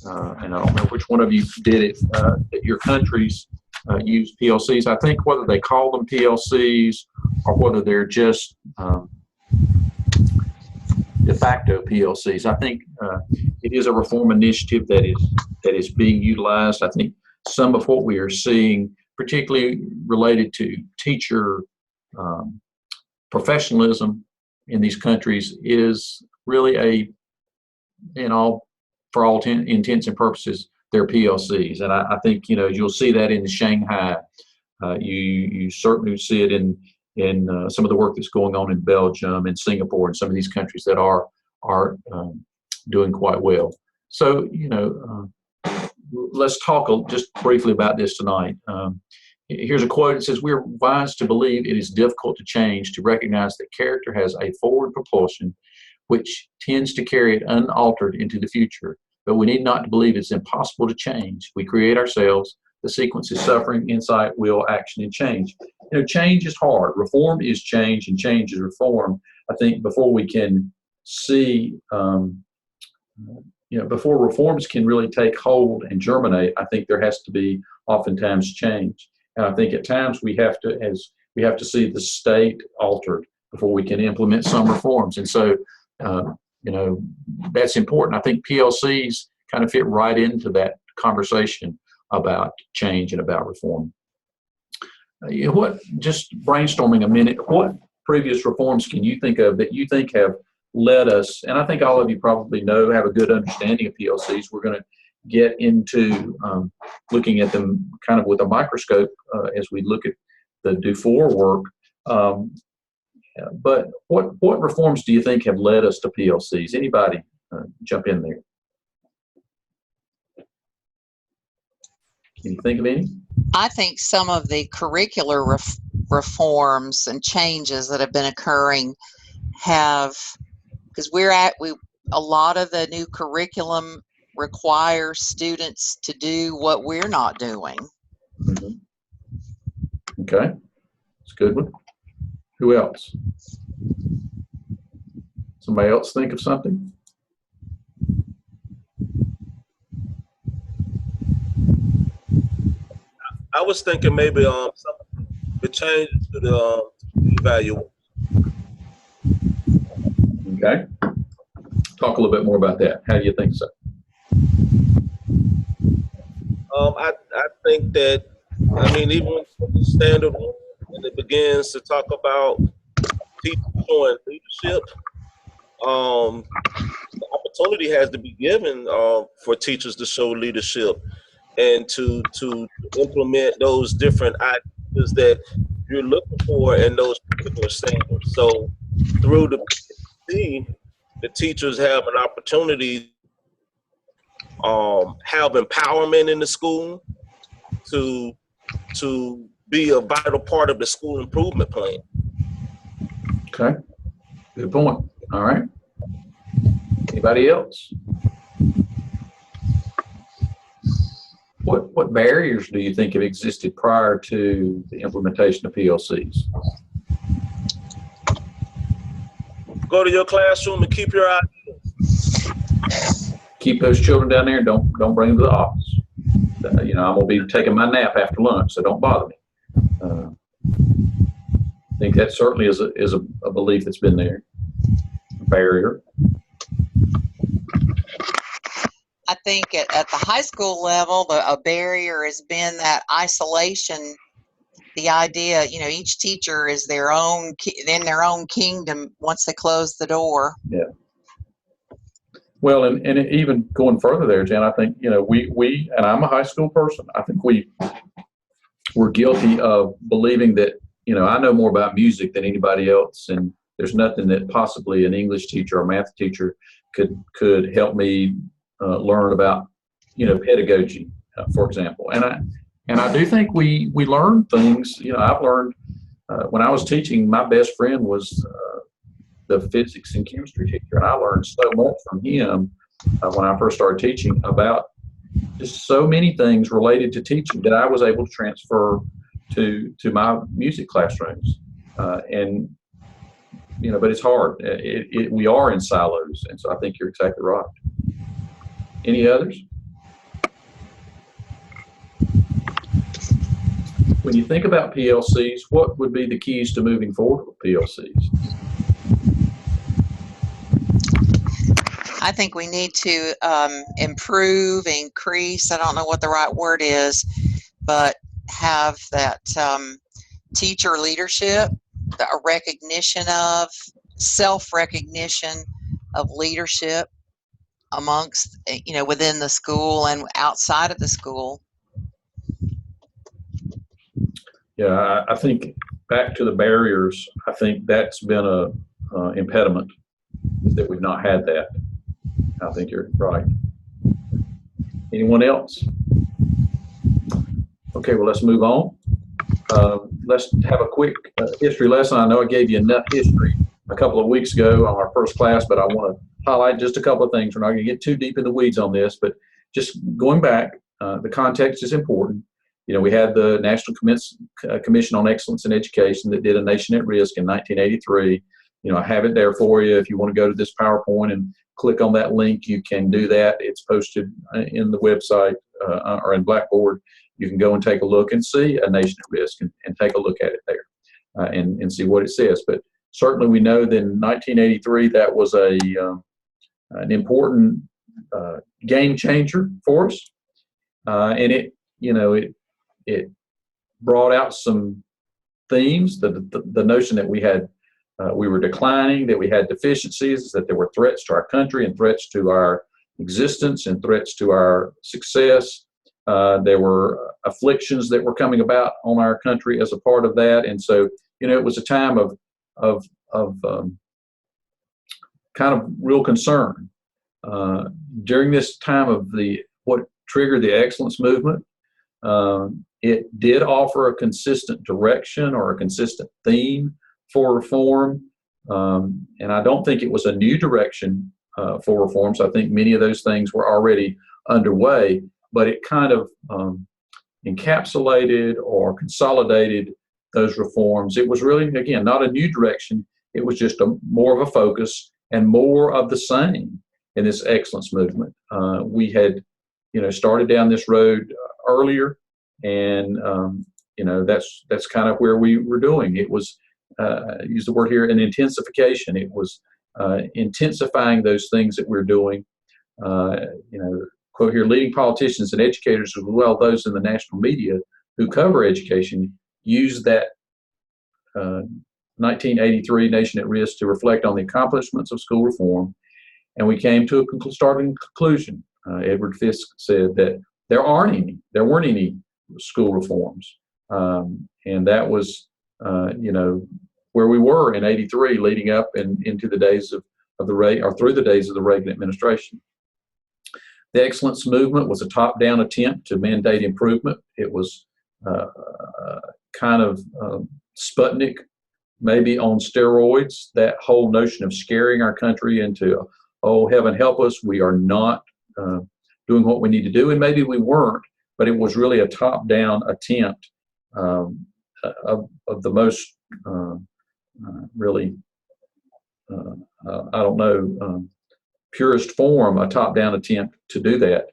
and I don't know which one of you did it, that your countries use PLCs. I think whether they call them PLCs or whether they're just de facto PLCs, I think it is a reform initiative that is being utilized. I think some of what we are seeing, particularly related to teacher professionalism in these countries, is really for all intents and purposes, they're PLCs. And I think you'll see that in Shanghai. You certainly see it in some of the work that's going on in Belgium and Singapore and some of these countries that are doing quite well. So let's talk just briefly about this tonight. Here's a quote. It says, "We're wise to believe it is difficult to change, to recognize that character has a forward propulsion which tends to carry it unaltered into the future. But we need not to believe it's impossible to change. We create ourselves, The sequence is suffering, insight, will, action, and change. You know, change is hard. Reform is change, and change is reform. I think before we can see, before reforms can really take hold and germinate, I think there has to be oftentimes change. And I think at times we have to see the state altered before we can implement some reforms. And so, that's important. I think PLCs kind of fit right into that conversation about change and about reform. Just brainstorming a minute, what previous reforms can you think of that you think have led us, and I think all of you probably have a good understanding of PLCs. We're going to get into looking at them kind of with a microscope as we look at the Dufour work. But what reforms do you think have led us to PLCs? Anybody jump in there? Can you think of any? I think some of the curricular reforms and changes that have been occurring have, because a lot of the new curriculum requires students to do what we're not doing. Mm-hmm. Okay, that's a good one. Who else? Somebody else think of something? I was thinking maybe the changes to the evaluation. Okay. Talk a little bit more about that. How do you think so? I think that, even with the standard one, and it begins to talk about teachers showing leadership, the opportunity has to be given for teachers to show leadership and to implement those different ideas that you're looking for in those particular standards. So through the PhD, the teachers have an opportunity have empowerment in the school to be a vital part of the school improvement plan. Okay, good point. All right. Anybody else? What barriers do you think have existed prior to the implementation of PLCs? Go to your classroom and keep your ideas. Keep those children down there and don't bring them to the office. I'm gonna be taking my nap after lunch, so don't bother me. I think that certainly is a belief that's been there. A barrier. I think at the high school level, a barrier has been that isolation. The idea, each teacher is in their own kingdom once they close the door. Yeah. Well, and even going further there, Jan, I think, we and I'm a high school person, I think we're guilty of believing that, I know more about music than anybody else, and there's nothing that possibly an English teacher or math teacher could help me learn about, pedagogy, for example. And I do think we learn things. I've learned when I was teaching, my best friend was the physics and chemistry teacher, and I learned so much from him when I first started teaching about just so many things related to teaching that I was able to transfer to my music classrooms. But it's hard. We are in silos, and so I think you're exactly right. Any others? When you think about PLCs, what would be the keys to moving forward with PLCs? I think we need to improve, increase, I don't know what the right word is, but have that teacher leadership, a recognition of, self-recognition of leadership amongst, within the school and outside of the school. Yeah, I think back to the barriers, I think that's been a impediment, is that we've not had that. I think you're right. Anyone else? Okay, well, let's move on. Let's have a quick history lesson. I know I gave you enough history a couple of weeks ago on our first class, but I want to highlight just a couple of things. We're not going to get too deep in the weeds on this, but just going back, the context is important. we had the National Commission on Excellence in Education that did a Nation at Risk in 1983. I have it there for you. If you want to go to this PowerPoint and click on that link, you can do that. It's posted in the website or in Blackboard. You can go and take a look and see a Nation at Risk and take a look at it there and see what it says. But certainly we know that in 1983 that was an important game changer for us, and it brought out some themes. The notion that we were declining, that we had deficiencies, that there were threats to our country and threats to our existence and threats to our success. There were afflictions that were coming about on our country as a part of that, and so it was a time of kind of real concern. During this time of what triggered the excellence movement, it did offer a consistent direction or a consistent theme for reform, and I don't think it was a new direction for reforms. I think many of those things were already underway, but it kind of encapsulated or consolidated those reforms. It was really, again, not a new direction. It was just more of a focus and more of the same in this excellence movement. We had, started down this road earlier, and that's kind of where we were doing. It was use the word here, an intensification. It was intensifying those things that we're doing. Quote here: leading politicians and educators, as well those in the national media who cover education, use that 1983 Nation at Risk to reflect on the accomplishments of school reform, and we came to a starting conclusion. Edward Fisk said that there weren't any school reforms, and that was where we were in '83, leading up and into the days of through the days of the Reagan administration. The excellence movement was a top-down attempt to mandate improvement. It was kind of Sputnik, maybe on steroids. That whole notion of scaring our country into, oh, heaven help us, we are not doing what we need to do, and maybe we weren't, but it was really a top-down attempt of the most purest form, a top-down attempt to do that.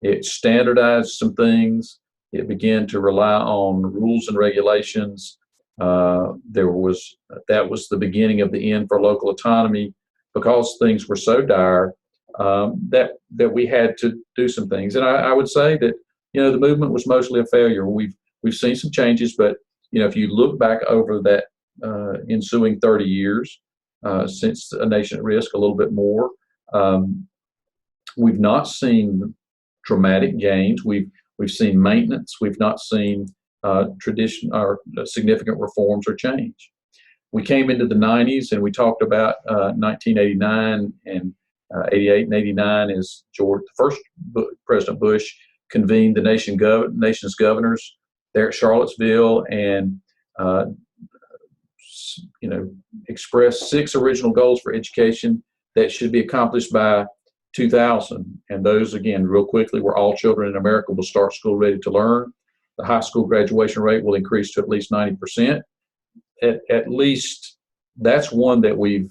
It standardized some things. It began to rely on rules and regulations. That was the beginning of the end for local autonomy, because things were so dire that we had to do some things. And I would say that the movement was mostly a failure. We've seen some changes, but if you look back over that ensuing 30 years since A Nation at Risk, a little bit more, we've not seen dramatic gains. We've seen maintenance. We've not seen tradition or significant reforms or change. We came into the 90s and we talked about 1989 and 88 and 89 as President Bush convened the nation's governors there at Charlottesville and expressed 6 original goals for education that should be accomplished by 2000. And those, again, real quickly, were all children in America will start school ready to learn. The high school graduation rate will increase to at least 90%. At least that's one that we're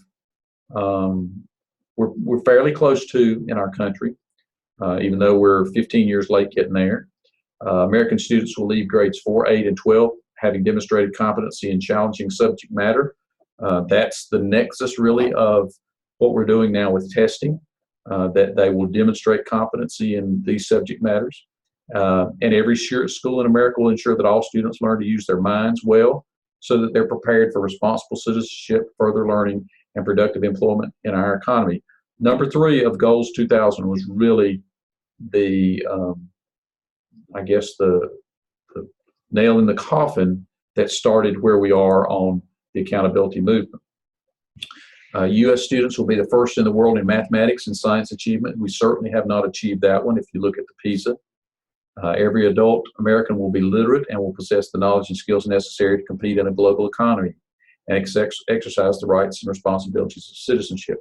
fairly close to in our country, even though we're 15 years late getting there. American students will leave grades 4, 8, and 12 having demonstrated competency in challenging subject matter. That's the nexus, really, of what we're doing now with testing, that they will demonstrate competency in these subject matters. And every school in America will ensure that all students learn to use their minds well so that they're prepared for responsible citizenship, further learning, and productive employment in our economy. Number 3 of Goals 2000 was really the nail in the coffin that started where we are on the accountability movement. U.S. students will be the first in the world in mathematics and science achievement. We certainly have not achieved that one if you look at the PISA. Every adult American will be literate and will possess the knowledge and skills necessary to compete in a global economy and exercise the rights and responsibilities of citizenship.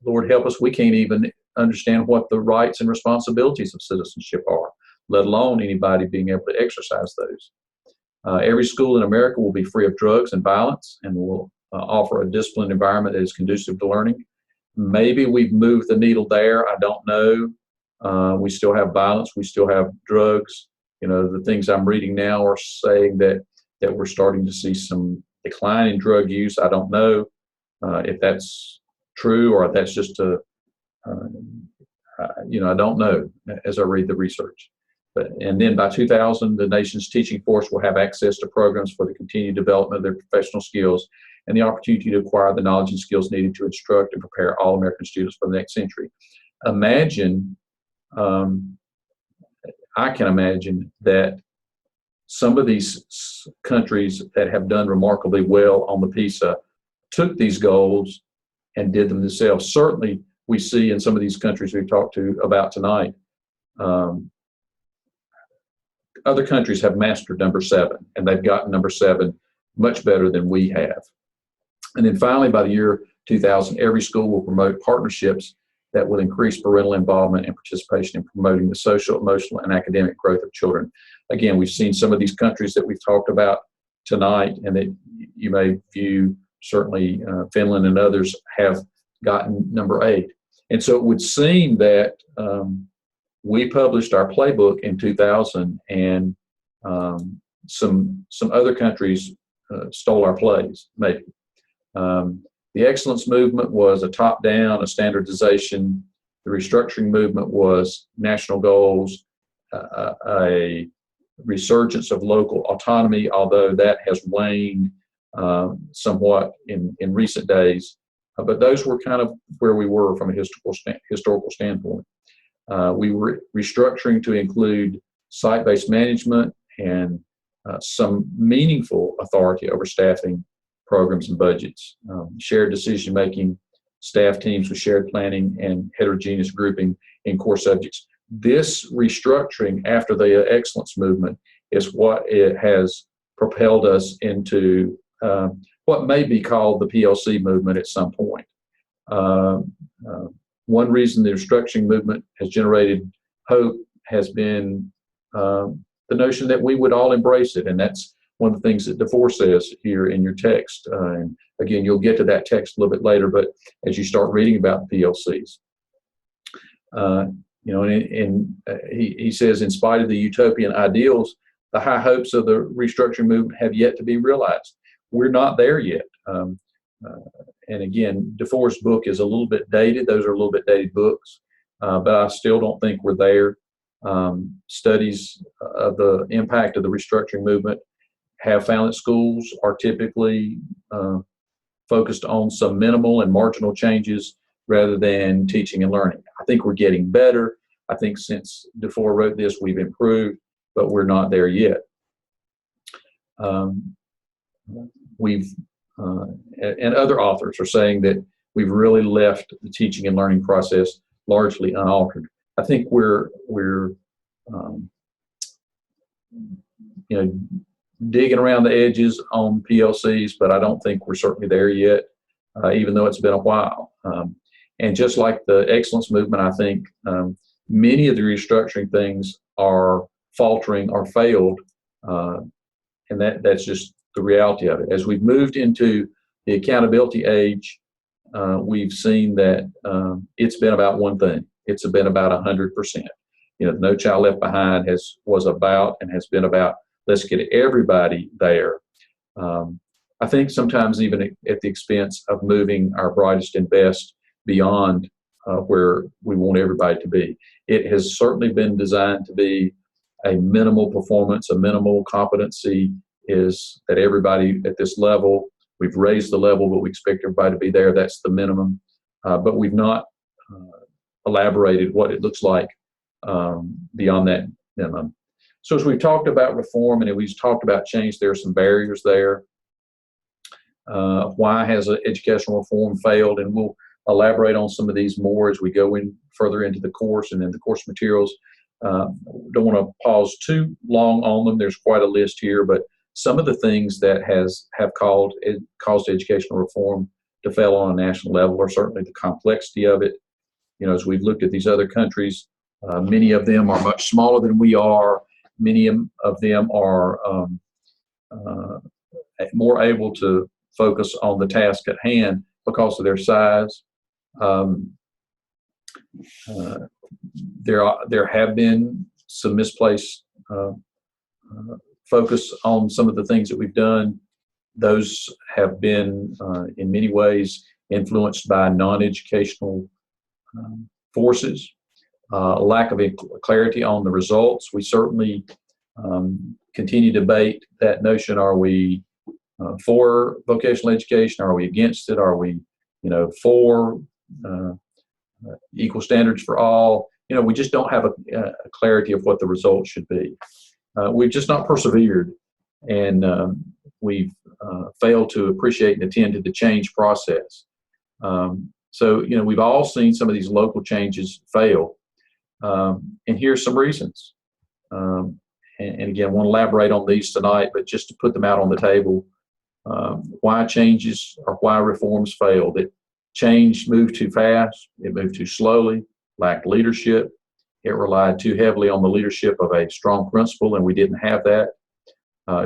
Lord help us, we can't even understand what the rights and responsibilities of citizenship are, let alone anybody being able to exercise those. Every school in America will be free of drugs and violence and will offer a disciplined environment that is conducive to learning. Maybe we've moved the needle there. I don't know. We still have violence. We still have drugs. The things I'm reading now are saying that we're starting to see some decline in drug use. I don't know if that's true or if that's just I don't know as I read the research. And then by 2000, the nation's teaching force will have access to programs for the continued development of their professional skills and the opportunity to acquire the knowledge and skills needed to instruct and prepare all American students for the next century. Imagine, I can imagine that some of these countries that have done remarkably well on the PISA took these goals and did them themselves. Certainly, we see in some of these countries we've talked about tonight, other countries have mastered number 7, and they've gotten number 7 much better than we have. And then finally, by the year 2000, every school will promote partnerships that will increase parental involvement and participation in promoting the social, emotional, and academic growth of children. Again, we've seen some of these countries that we've talked about tonight, and that you may view, certainly Finland and others have gotten number 8. And so it would seem that we published our playbook in 2000, and some other countries stole our plays, maybe. The excellence movement was a top-down, a standardization. The restructuring movement was national goals, a resurgence of local autonomy, although that has waned somewhat in recent days. But those were kind of where we were from a historical standpoint. We were restructuring to include site-based management and some meaningful authority over staffing programs and budgets, shared decision-making, staff teams with shared planning, and heterogeneous grouping in core subjects. This restructuring after the excellence movement is what it has propelled us into what may be called the PLC movement at some point. One reason the restructuring movement has generated hope has been the notion that we would all embrace it, and that's one of the things that DeFore says here in your text. And again, you'll get to that text a little bit later, but as you start reading about PLCs, he says, in spite of the utopian ideals, the high hopes of the restructuring movement have yet to be realized. We're not there yet. And again, DeFore's book is a little bit dated. Those are a little bit dated books, but I still don't think we're there. Studies of the impact of the restructuring movement have found that schools are typically focused on some minimal and marginal changes rather than teaching and learning. I think we're getting better. I think since DeFore wrote this, we've improved, but we're not there yet. And other authors are saying that we've really left the teaching and learning process largely unaltered. I think we're digging around the edges on PLCs, but I don't think we're certainly there yet, even though it's been a while. And just like the excellence movement, I think many of the restructuring things are faltering or failed, and that's just the reality of it. As we've moved into the accountability age, we've seen that it's been about one thing. It's been about 100%. No Child Left Behind was about and has been about, let's get everybody there. I think sometimes even at the expense of moving our brightest and best beyond where we want everybody to be. It has certainly been designed to be a minimal performance, a minimal competency is that everybody at this level, we've raised the level, but we expect everybody to be there. That's the minimum. But we've not elaborated what it looks like beyond that minimum. So as we've talked about reform and we've talked about change, there are some barriers there. Why has educational reform failed? And we'll elaborate on some of these more as we go in further into the course and in the course materials. Don't want to pause too long on them. There's quite a list here, but some of the things that have caused educational reform to fail on a national level are certainly the complexity of it. As we've looked at these other countries, Many of them are much smaller than we are. Many of them are more able to focus on the task at hand because of their size. There have been some misplaced focus on some of the things that we've done. Those have been, in many ways, influenced by non-educational forces. Lack of clarity on the results. We certainly continue to debate that notion. Are we for vocational education? Are we against it? Are we, for equal standards for all? We just don't have a clarity of what the results should be. We've just not persevered, and we've failed to appreciate and attend to the change process. So, we've all seen some of these local changes fail. And here's some reasons. And again, I won't elaborate on these tonight, but just to put them out on the table, why changes or why reforms failed. That change moved too fast, it moved too slowly, lacked leadership, it relied too heavily on the leadership of a strong principal, and we didn't have that.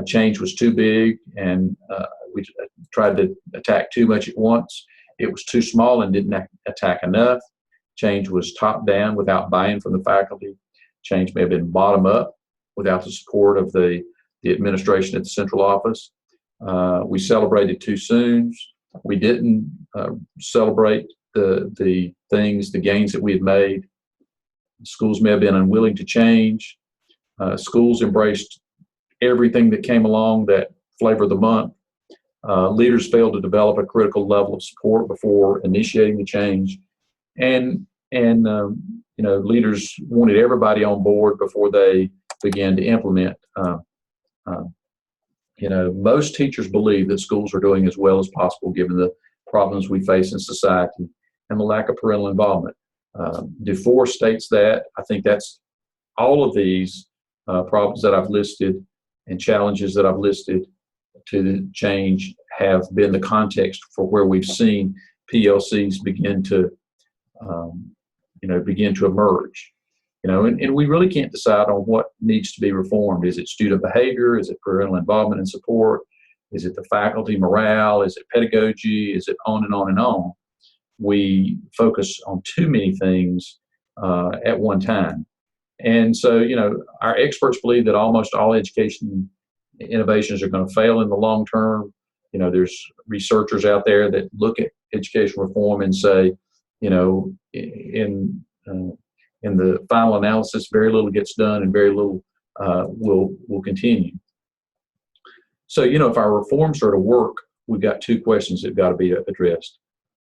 Change was too big, and we tried to attack too much at once. It was too small and didn't attack enough. Change was top down without buy-in from the faculty. Change may have been bottom up without the support of the administration at the central office. We celebrated too soon. We didn't celebrate the things, the gains that we had made. Schools may have been unwilling to change. Schools embraced everything that came along that flavor of the month. Leaders failed to develop a critical level of support before initiating the change. And leaders wanted everybody on board before they began to implement. Most teachers believe that schools are doing as well as possible given the problems we face in society and the lack of parental involvement. DeFore states that. I think that's all of these problems that I've listed and challenges that I've listed to the change have been the context for where we've seen PLCs begin to emerge. And we really can't decide on what needs to be reformed. Is it student behavior? Is it parental involvement and support? Is it the faculty morale? Is it pedagogy? Is it on and on and on? We focus on too many things at one time. And so, our experts believe that almost all education innovations are going to fail in the long term. There's researchers out there that look at education reform and say, in the final analysis, very little gets done and very little will continue. So, if our reforms are to work, we've got two questions that have got to be addressed.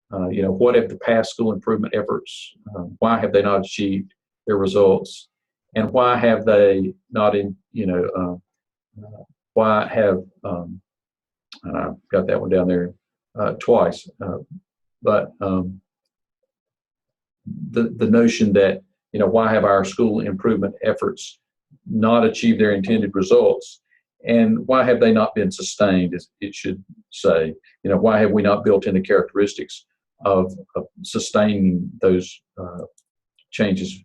What have the past school improvement efforts, why have they not achieved their results? And why have they not why have, I've got that one down there twice, but the notion that, why have our school improvement efforts not achieved their intended results? And why have they not been sustained, as it should say? Why have we not built in the characteristics of sustaining those changes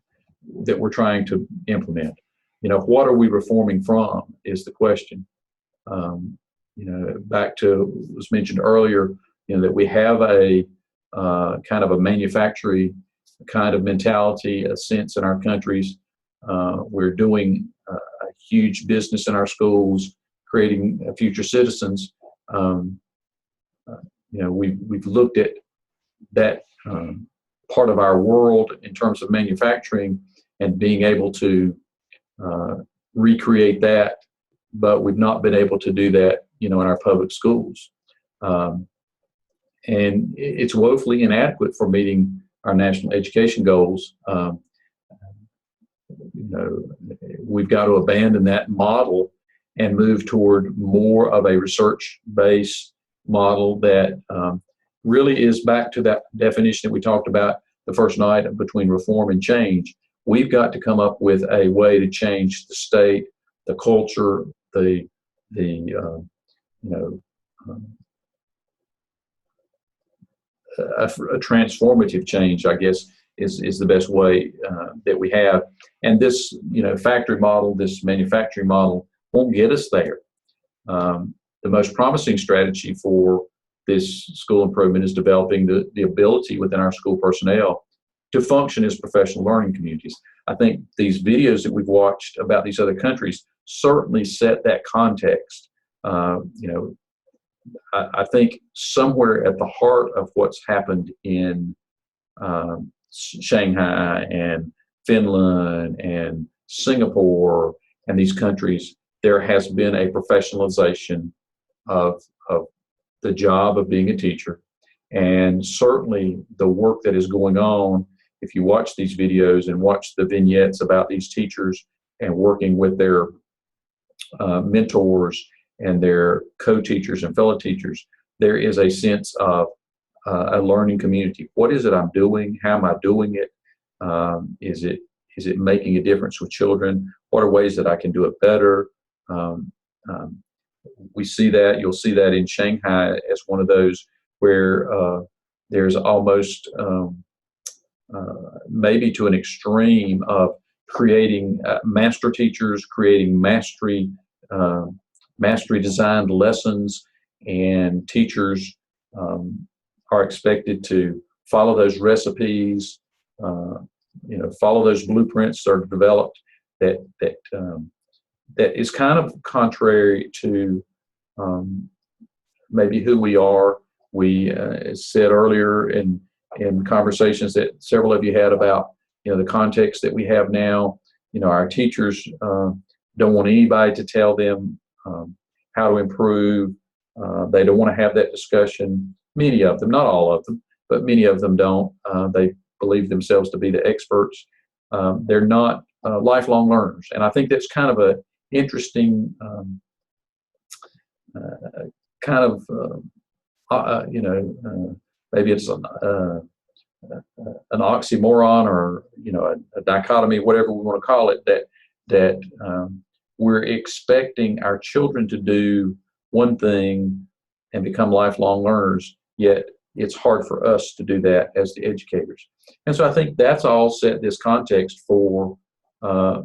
that we're trying to implement? What are we reforming from is the question. Back to what was mentioned earlier, that we have a kind of a manufacturing kind of mentality, a sense in our countries. We're doing a huge business in our schools, creating future citizens. We've looked at that part of our world in terms of manufacturing and being able to recreate that, but we've not been able to do that, in our public schools. And it's woefully inadequate for meeting our national education goals. We've got to abandon that model and move toward more of a research-based model that really is back to that definition that we talked about the first night between reform and change. We've got to come up with a way to change the state, the culture, a transformative change, I guess, is the best way that we have. And this, factory model, this manufacturing model won't get us there. The most promising strategy for this school improvement is developing the ability within our school personnel to function as professional learning communities. I think these videos that we've watched about these other countries certainly set that context. I think somewhere at the heart of what's happened in Shanghai and Finland and Singapore and these countries, there has been a professionalization of the job of being a teacher. And certainly the work that is going on, if you watch these videos and watch the vignettes about these teachers and working with their mentors and their co-teachers and fellow teachers, there is a sense of a learning community. What is it I'm doing? How am I doing it? Is it making a difference with children? What are ways that I can do it better? We see that, you'll see that in Shanghai as one of those where there's almost maybe to an extreme of creating master teachers, creating mastery designed lessons, and teachers are expected to follow those recipes, follow those blueprints that are developed that is kind of contrary to maybe who we are. We said earlier in conversations that several of you had about the context that we have now. Our teachers don't want anybody to tell them how to improve. They don't want to have that discussion. Many of them, not all of them, but many of them don't. They believe themselves to be the experts. They're not lifelong learners, and I think that's kind of an interesting maybe it's an oxymoron or a dichotomy, whatever we want to call it, that we're expecting our children to do one thing and become lifelong learners, yet it's hard for us to do that as the educators. And so I think that's all set this context for the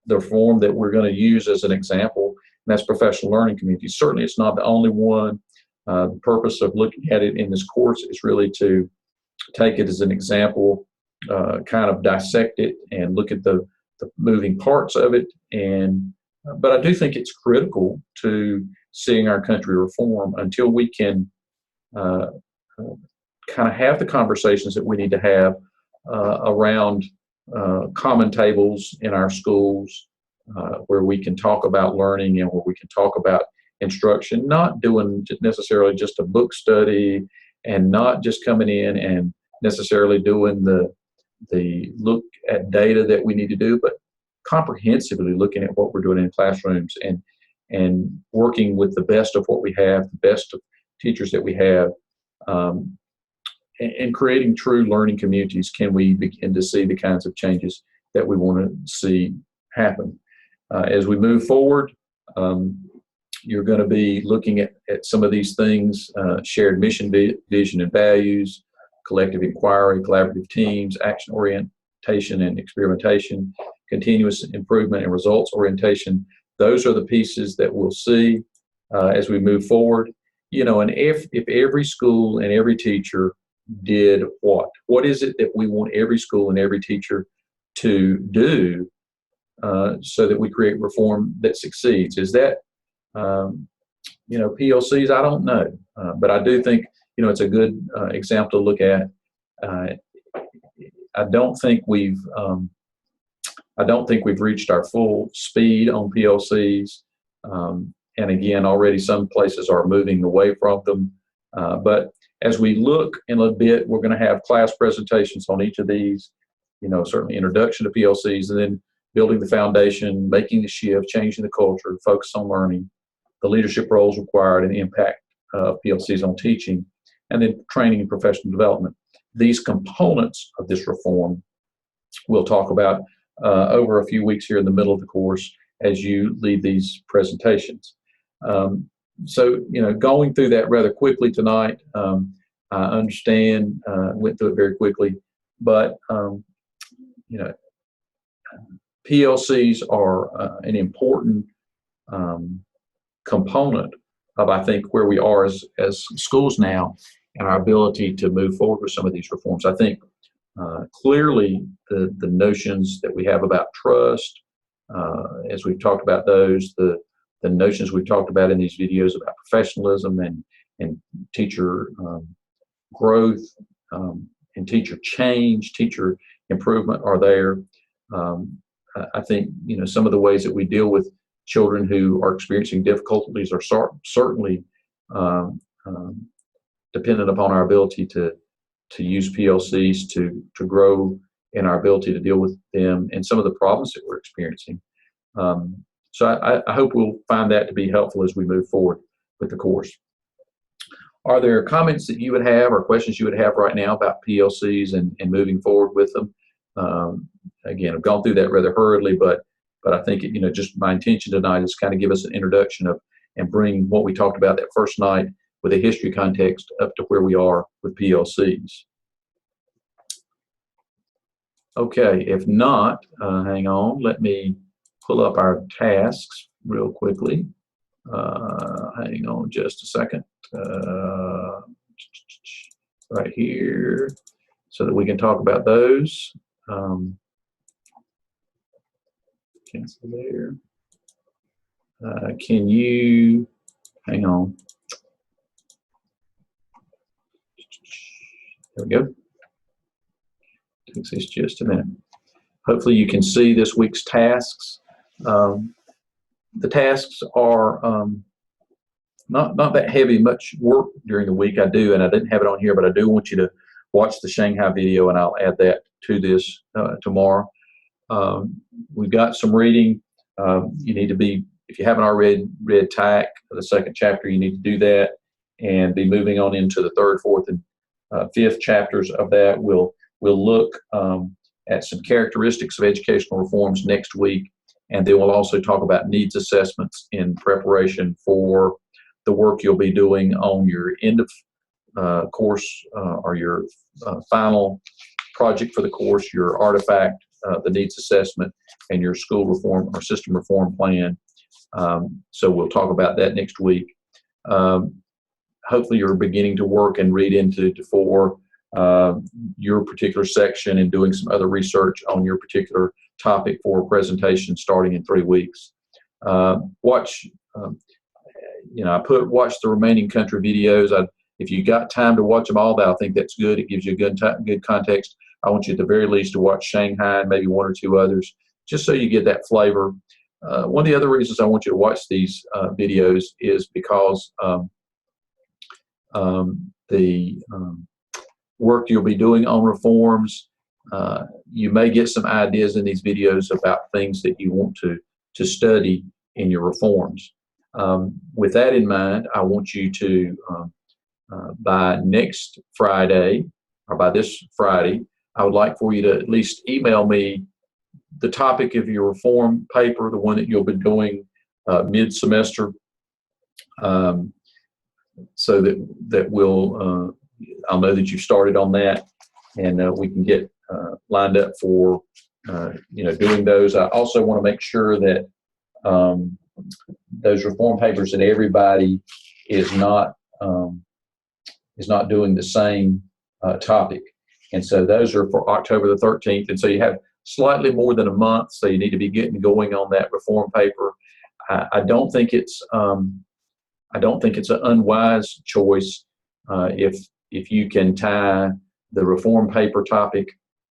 reform that we're going to use as an example, and that's professional learning communities. Certainly it's not the only one. The purpose of looking at it in this course is really to take it as an example, kind of dissect it and look at the moving parts of it. But I do think it's critical to seeing our country reform until we can kind of have the conversations that we need to have around common tables in our schools, where we can talk about learning and where we can talk about instruction, not doing necessarily just a book study and not just coming in and necessarily doing the look at data that we need to do, but comprehensively looking at what we're doing in classrooms and working with the best of what we have, the best of teachers that we have, and creating true learning communities. Can we begin to see the kinds of changes that we want to see happen? As we move forward, you're going to be looking at some of these things: shared mission, vision, and values, collective inquiry, collaborative teams, action orientation and experimentation, continuous improvement and results orientation. Those are the pieces that we'll see as we move forward. And if every school and every teacher did what is it that we want every school and every teacher to do so that we create reform that succeeds? Is that PLCs? I don't know, but I do think it's a good example to look at. I don't think we've reached our full speed on PLCs, and again, already some places are moving away from them. But as we look in a bit, we're going to have class presentations on each of these. Certainly introduction to PLCs, and then building the foundation, making the shift, changing the culture, focus on learning, the leadership roles required, and the impact of PLCs on teaching, and then training and professional development. These components of this reform we'll talk about over a few weeks here in the middle of the course as you lead these presentations. So, going through that rather quickly tonight, I understand, went through it very quickly. but PLCs are an important component of, I think, where we are as schools now and our ability to move forward with some of these reforms. I think clearly the notions that we have about trust, as we've talked about those, the notions we've talked about in these videos about professionalism and teacher growth and teacher change, teacher improvement are there. I think, some of the ways that we deal with children who are experiencing difficulties are certainly dependent upon our ability to use PLCs to grow in our ability to deal with them and some of the problems that we're experiencing. So I hope we'll find that to be helpful as we move forward with the course. Are there comments that you would have or questions you would have right now about PLCs and moving forward with them? Again, I've gone through that rather hurriedly, but I think, just my intention tonight is kind of give us an introduction of and bring what we talked about that first night with a history context up to where we are with PLCs. Okay, if not, hang on, let me pull up our tasks real quickly. Hang on just a second. Right here, so that we can talk about those. Cancel there. Can you, hang on. There we go. Takes us just a minute. Hopefully you can see this week's tasks. The tasks are not that heavy, much work during the week. I do, and I didn't have it on here, but I do want you to watch the Shanghai video, and I'll add that to this tomorrow. We've got some reading. You need to be, if you haven't already read TAC, the second chapter, you need to do that and be moving on into the third, fourth, and fifth chapters of that. We'll look at some characteristics of educational reforms next week, and then we'll also talk about needs assessments in preparation for the work you'll be doing on your end of course or your final project for the course, your artifact, the needs assessment, and your school reform or system reform plan. So we'll talk about that next week. Hopefully you're beginning to work and read into for your particular section and doing some other research on your particular topic for a presentation starting in 3 weeks. Watch the remaining country videos. If you got time to watch them all, I think that's good. It gives you a good context. I want you at the very least to watch Shanghai and maybe 1 or 2 others, just so you get that flavor. One of the other reasons I want you to watch these videos is because the work you'll be doing on reforms, you may get some ideas in these videos about things that you want to study in your reforms. With that in mind, I want you to, by next Friday, or by this Friday, I would like for you to at least email me the topic of your reform paper, the one that you'll be doing mid-semester, so that we'll, I'll know that you started on that, and we can get lined up for doing those. I also want to make sure that those reform papers that everybody is not doing the same topic, and so those are for October the 13th, and so you have slightly more than a month, so you need to be getting going on that reform paper. I don't think it's an unwise choice if you can tie the reform paper topic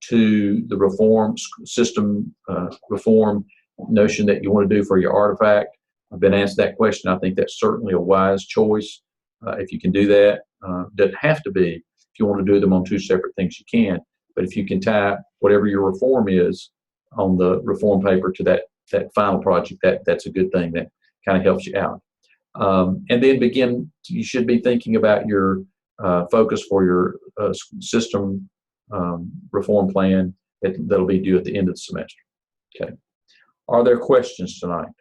to the reform system reform notion that you want to do for your artifact. I've been asked that question. I think that's certainly a wise choice. If you can do that, doesn't have to be. If you want to do them on 2 separate things, you can. But if you can tie whatever your reform is on the reform paper to that final project, that's a good thing. That kind of helps you out. And then you should be thinking about your focus for your system reform plan that'll be due at the end of the semester. Okay. Are there questions tonight?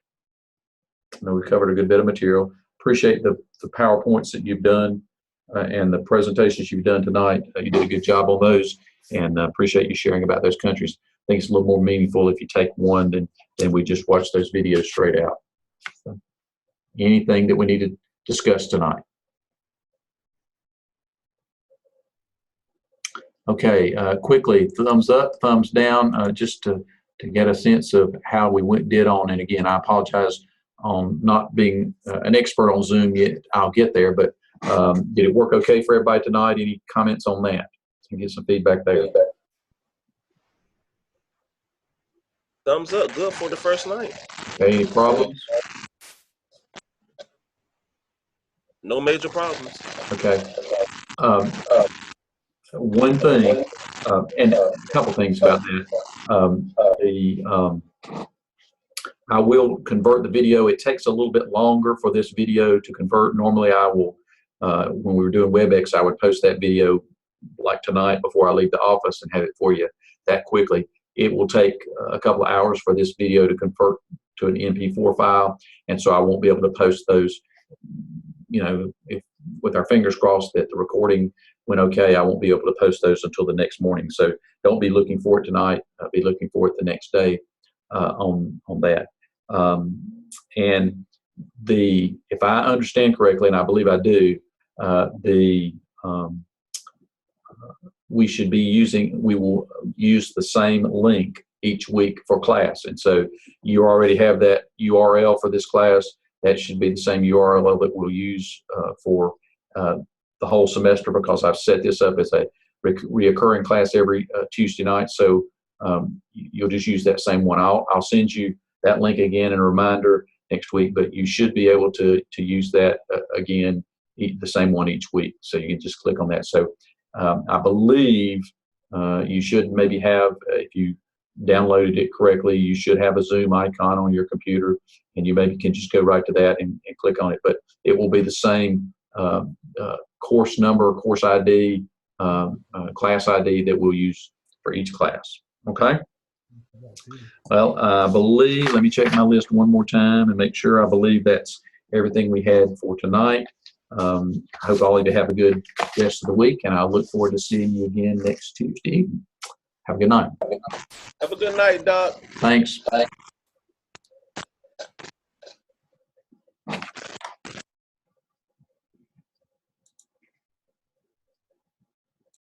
I know we covered a good bit of material. Appreciate the PowerPoints that you've done and the presentations you've done tonight. You did a good job on those. and appreciate you sharing about those countries. I think it's a little more meaningful if you take one than we just watch those videos straight out. So, anything that we need to discuss tonight? Okay, quickly, thumbs up, thumbs down, just to get a sense of how we did on. And again, I apologize on not being an expert on Zoom yet. I'll get there, but did it work okay for everybody tonight? Any comments on that? So get some feedback there. Thumbs up, good for the first night. Okay, any problems? No major problems. Okay. One thing, and a couple things about that. I will convert the video. It takes a little bit longer for this video to convert. Normally I will, when we were doing WebEx, I would post that video like tonight before I leave the office and have it for you that quickly. It will take a couple of hours for this video to convert to an MP4 file, and so I won't be able to post those, with our fingers crossed that the recording went okay. I won't be able to post those until the next morning. So don't be looking for it tonight. I'll be looking for it the next day on that. And if I understand correctly, and I believe I do, we will use the same link each week for class. And so you already have that URL for this class. That should be the same URL that we'll use for the whole semester, because I've set this up as a reoccurring class every Tuesday night. So you'll just use that same one. I'll send you that link again and a reminder next week, but you should be able to use that again, the same one each week. So you can just click on that. So I believe you should maybe have, if you downloaded it correctly, you should have a Zoom icon on your computer, and you maybe can just go right to that and click on it. But it will be the same course number, course ID, class ID that we'll use for each class. Okay? Well, I believe, let me check my list one more time and make sure. I believe that's everything we had for tonight. I hope all of you have a good rest of the week, and I look forward to seeing you again next Tuesday. Have a good night. Have a good night, Doc. Thanks. Bye.